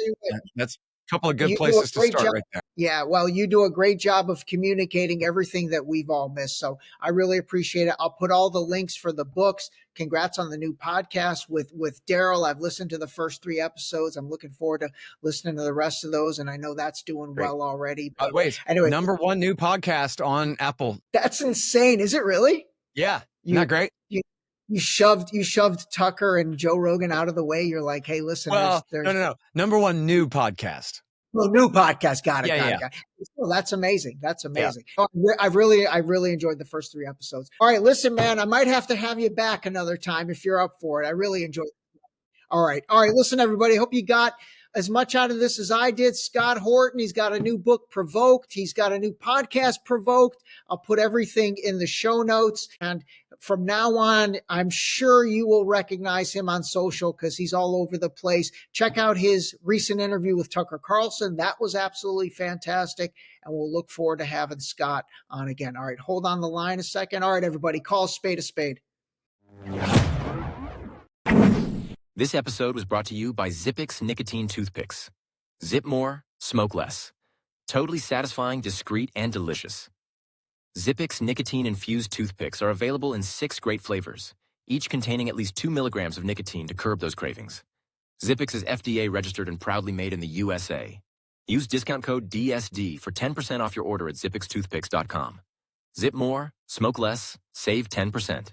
that's a couple of good places to start right there. Yeah, well, you do a great job of communicating everything that we've all missed. So I really appreciate it. I'll put all the links for the books. Congrats on the new podcast with Daryl. I've listened to the first 3 episodes. I'm looking forward to listening to the rest of those. And I know that's doing well already. By the way, anyway, #1 new podcast on Apple. That's insane. Is it really? Yeah. Isn't that great? You shoved Tucker and Joe Rogan out of the way. You're like, hey, listen. Well, no. #1 new podcast. Well, new podcast. Got it. Yeah. Well, that's amazing. Yeah. Oh, I've really enjoyed the first 3 episodes. All right, listen, man, I might have to have you back another time if you're up for it. I really enjoyed it. All right. Listen, everybody. Hope you got as much out of this as I did. Scott Horton, he's got a new book, Provoked. He's got a new podcast, Provoked. I'll put everything in the show notes. And from now on, I'm sure you will recognize him on social because he's all over the place. Check out his recent interview with Tucker Carlson. That was absolutely fantastic. And we'll look forward to having Scott on again. All right, hold on the line a second. All right, everybody, call a spade a spade. This episode was brought to you by Zippix Nicotine Toothpicks. Zip more, smoke less. Totally satisfying, discreet, and delicious. Zippix nicotine-infused toothpicks are available in 6 great flavors, each containing at least 2 milligrams of nicotine to curb those cravings. Zippix is FDA registered and proudly made in the USA. Use discount code DSD for 10% off your order at zippixtoothpicks.com. Zip more, smoke less, save 10%.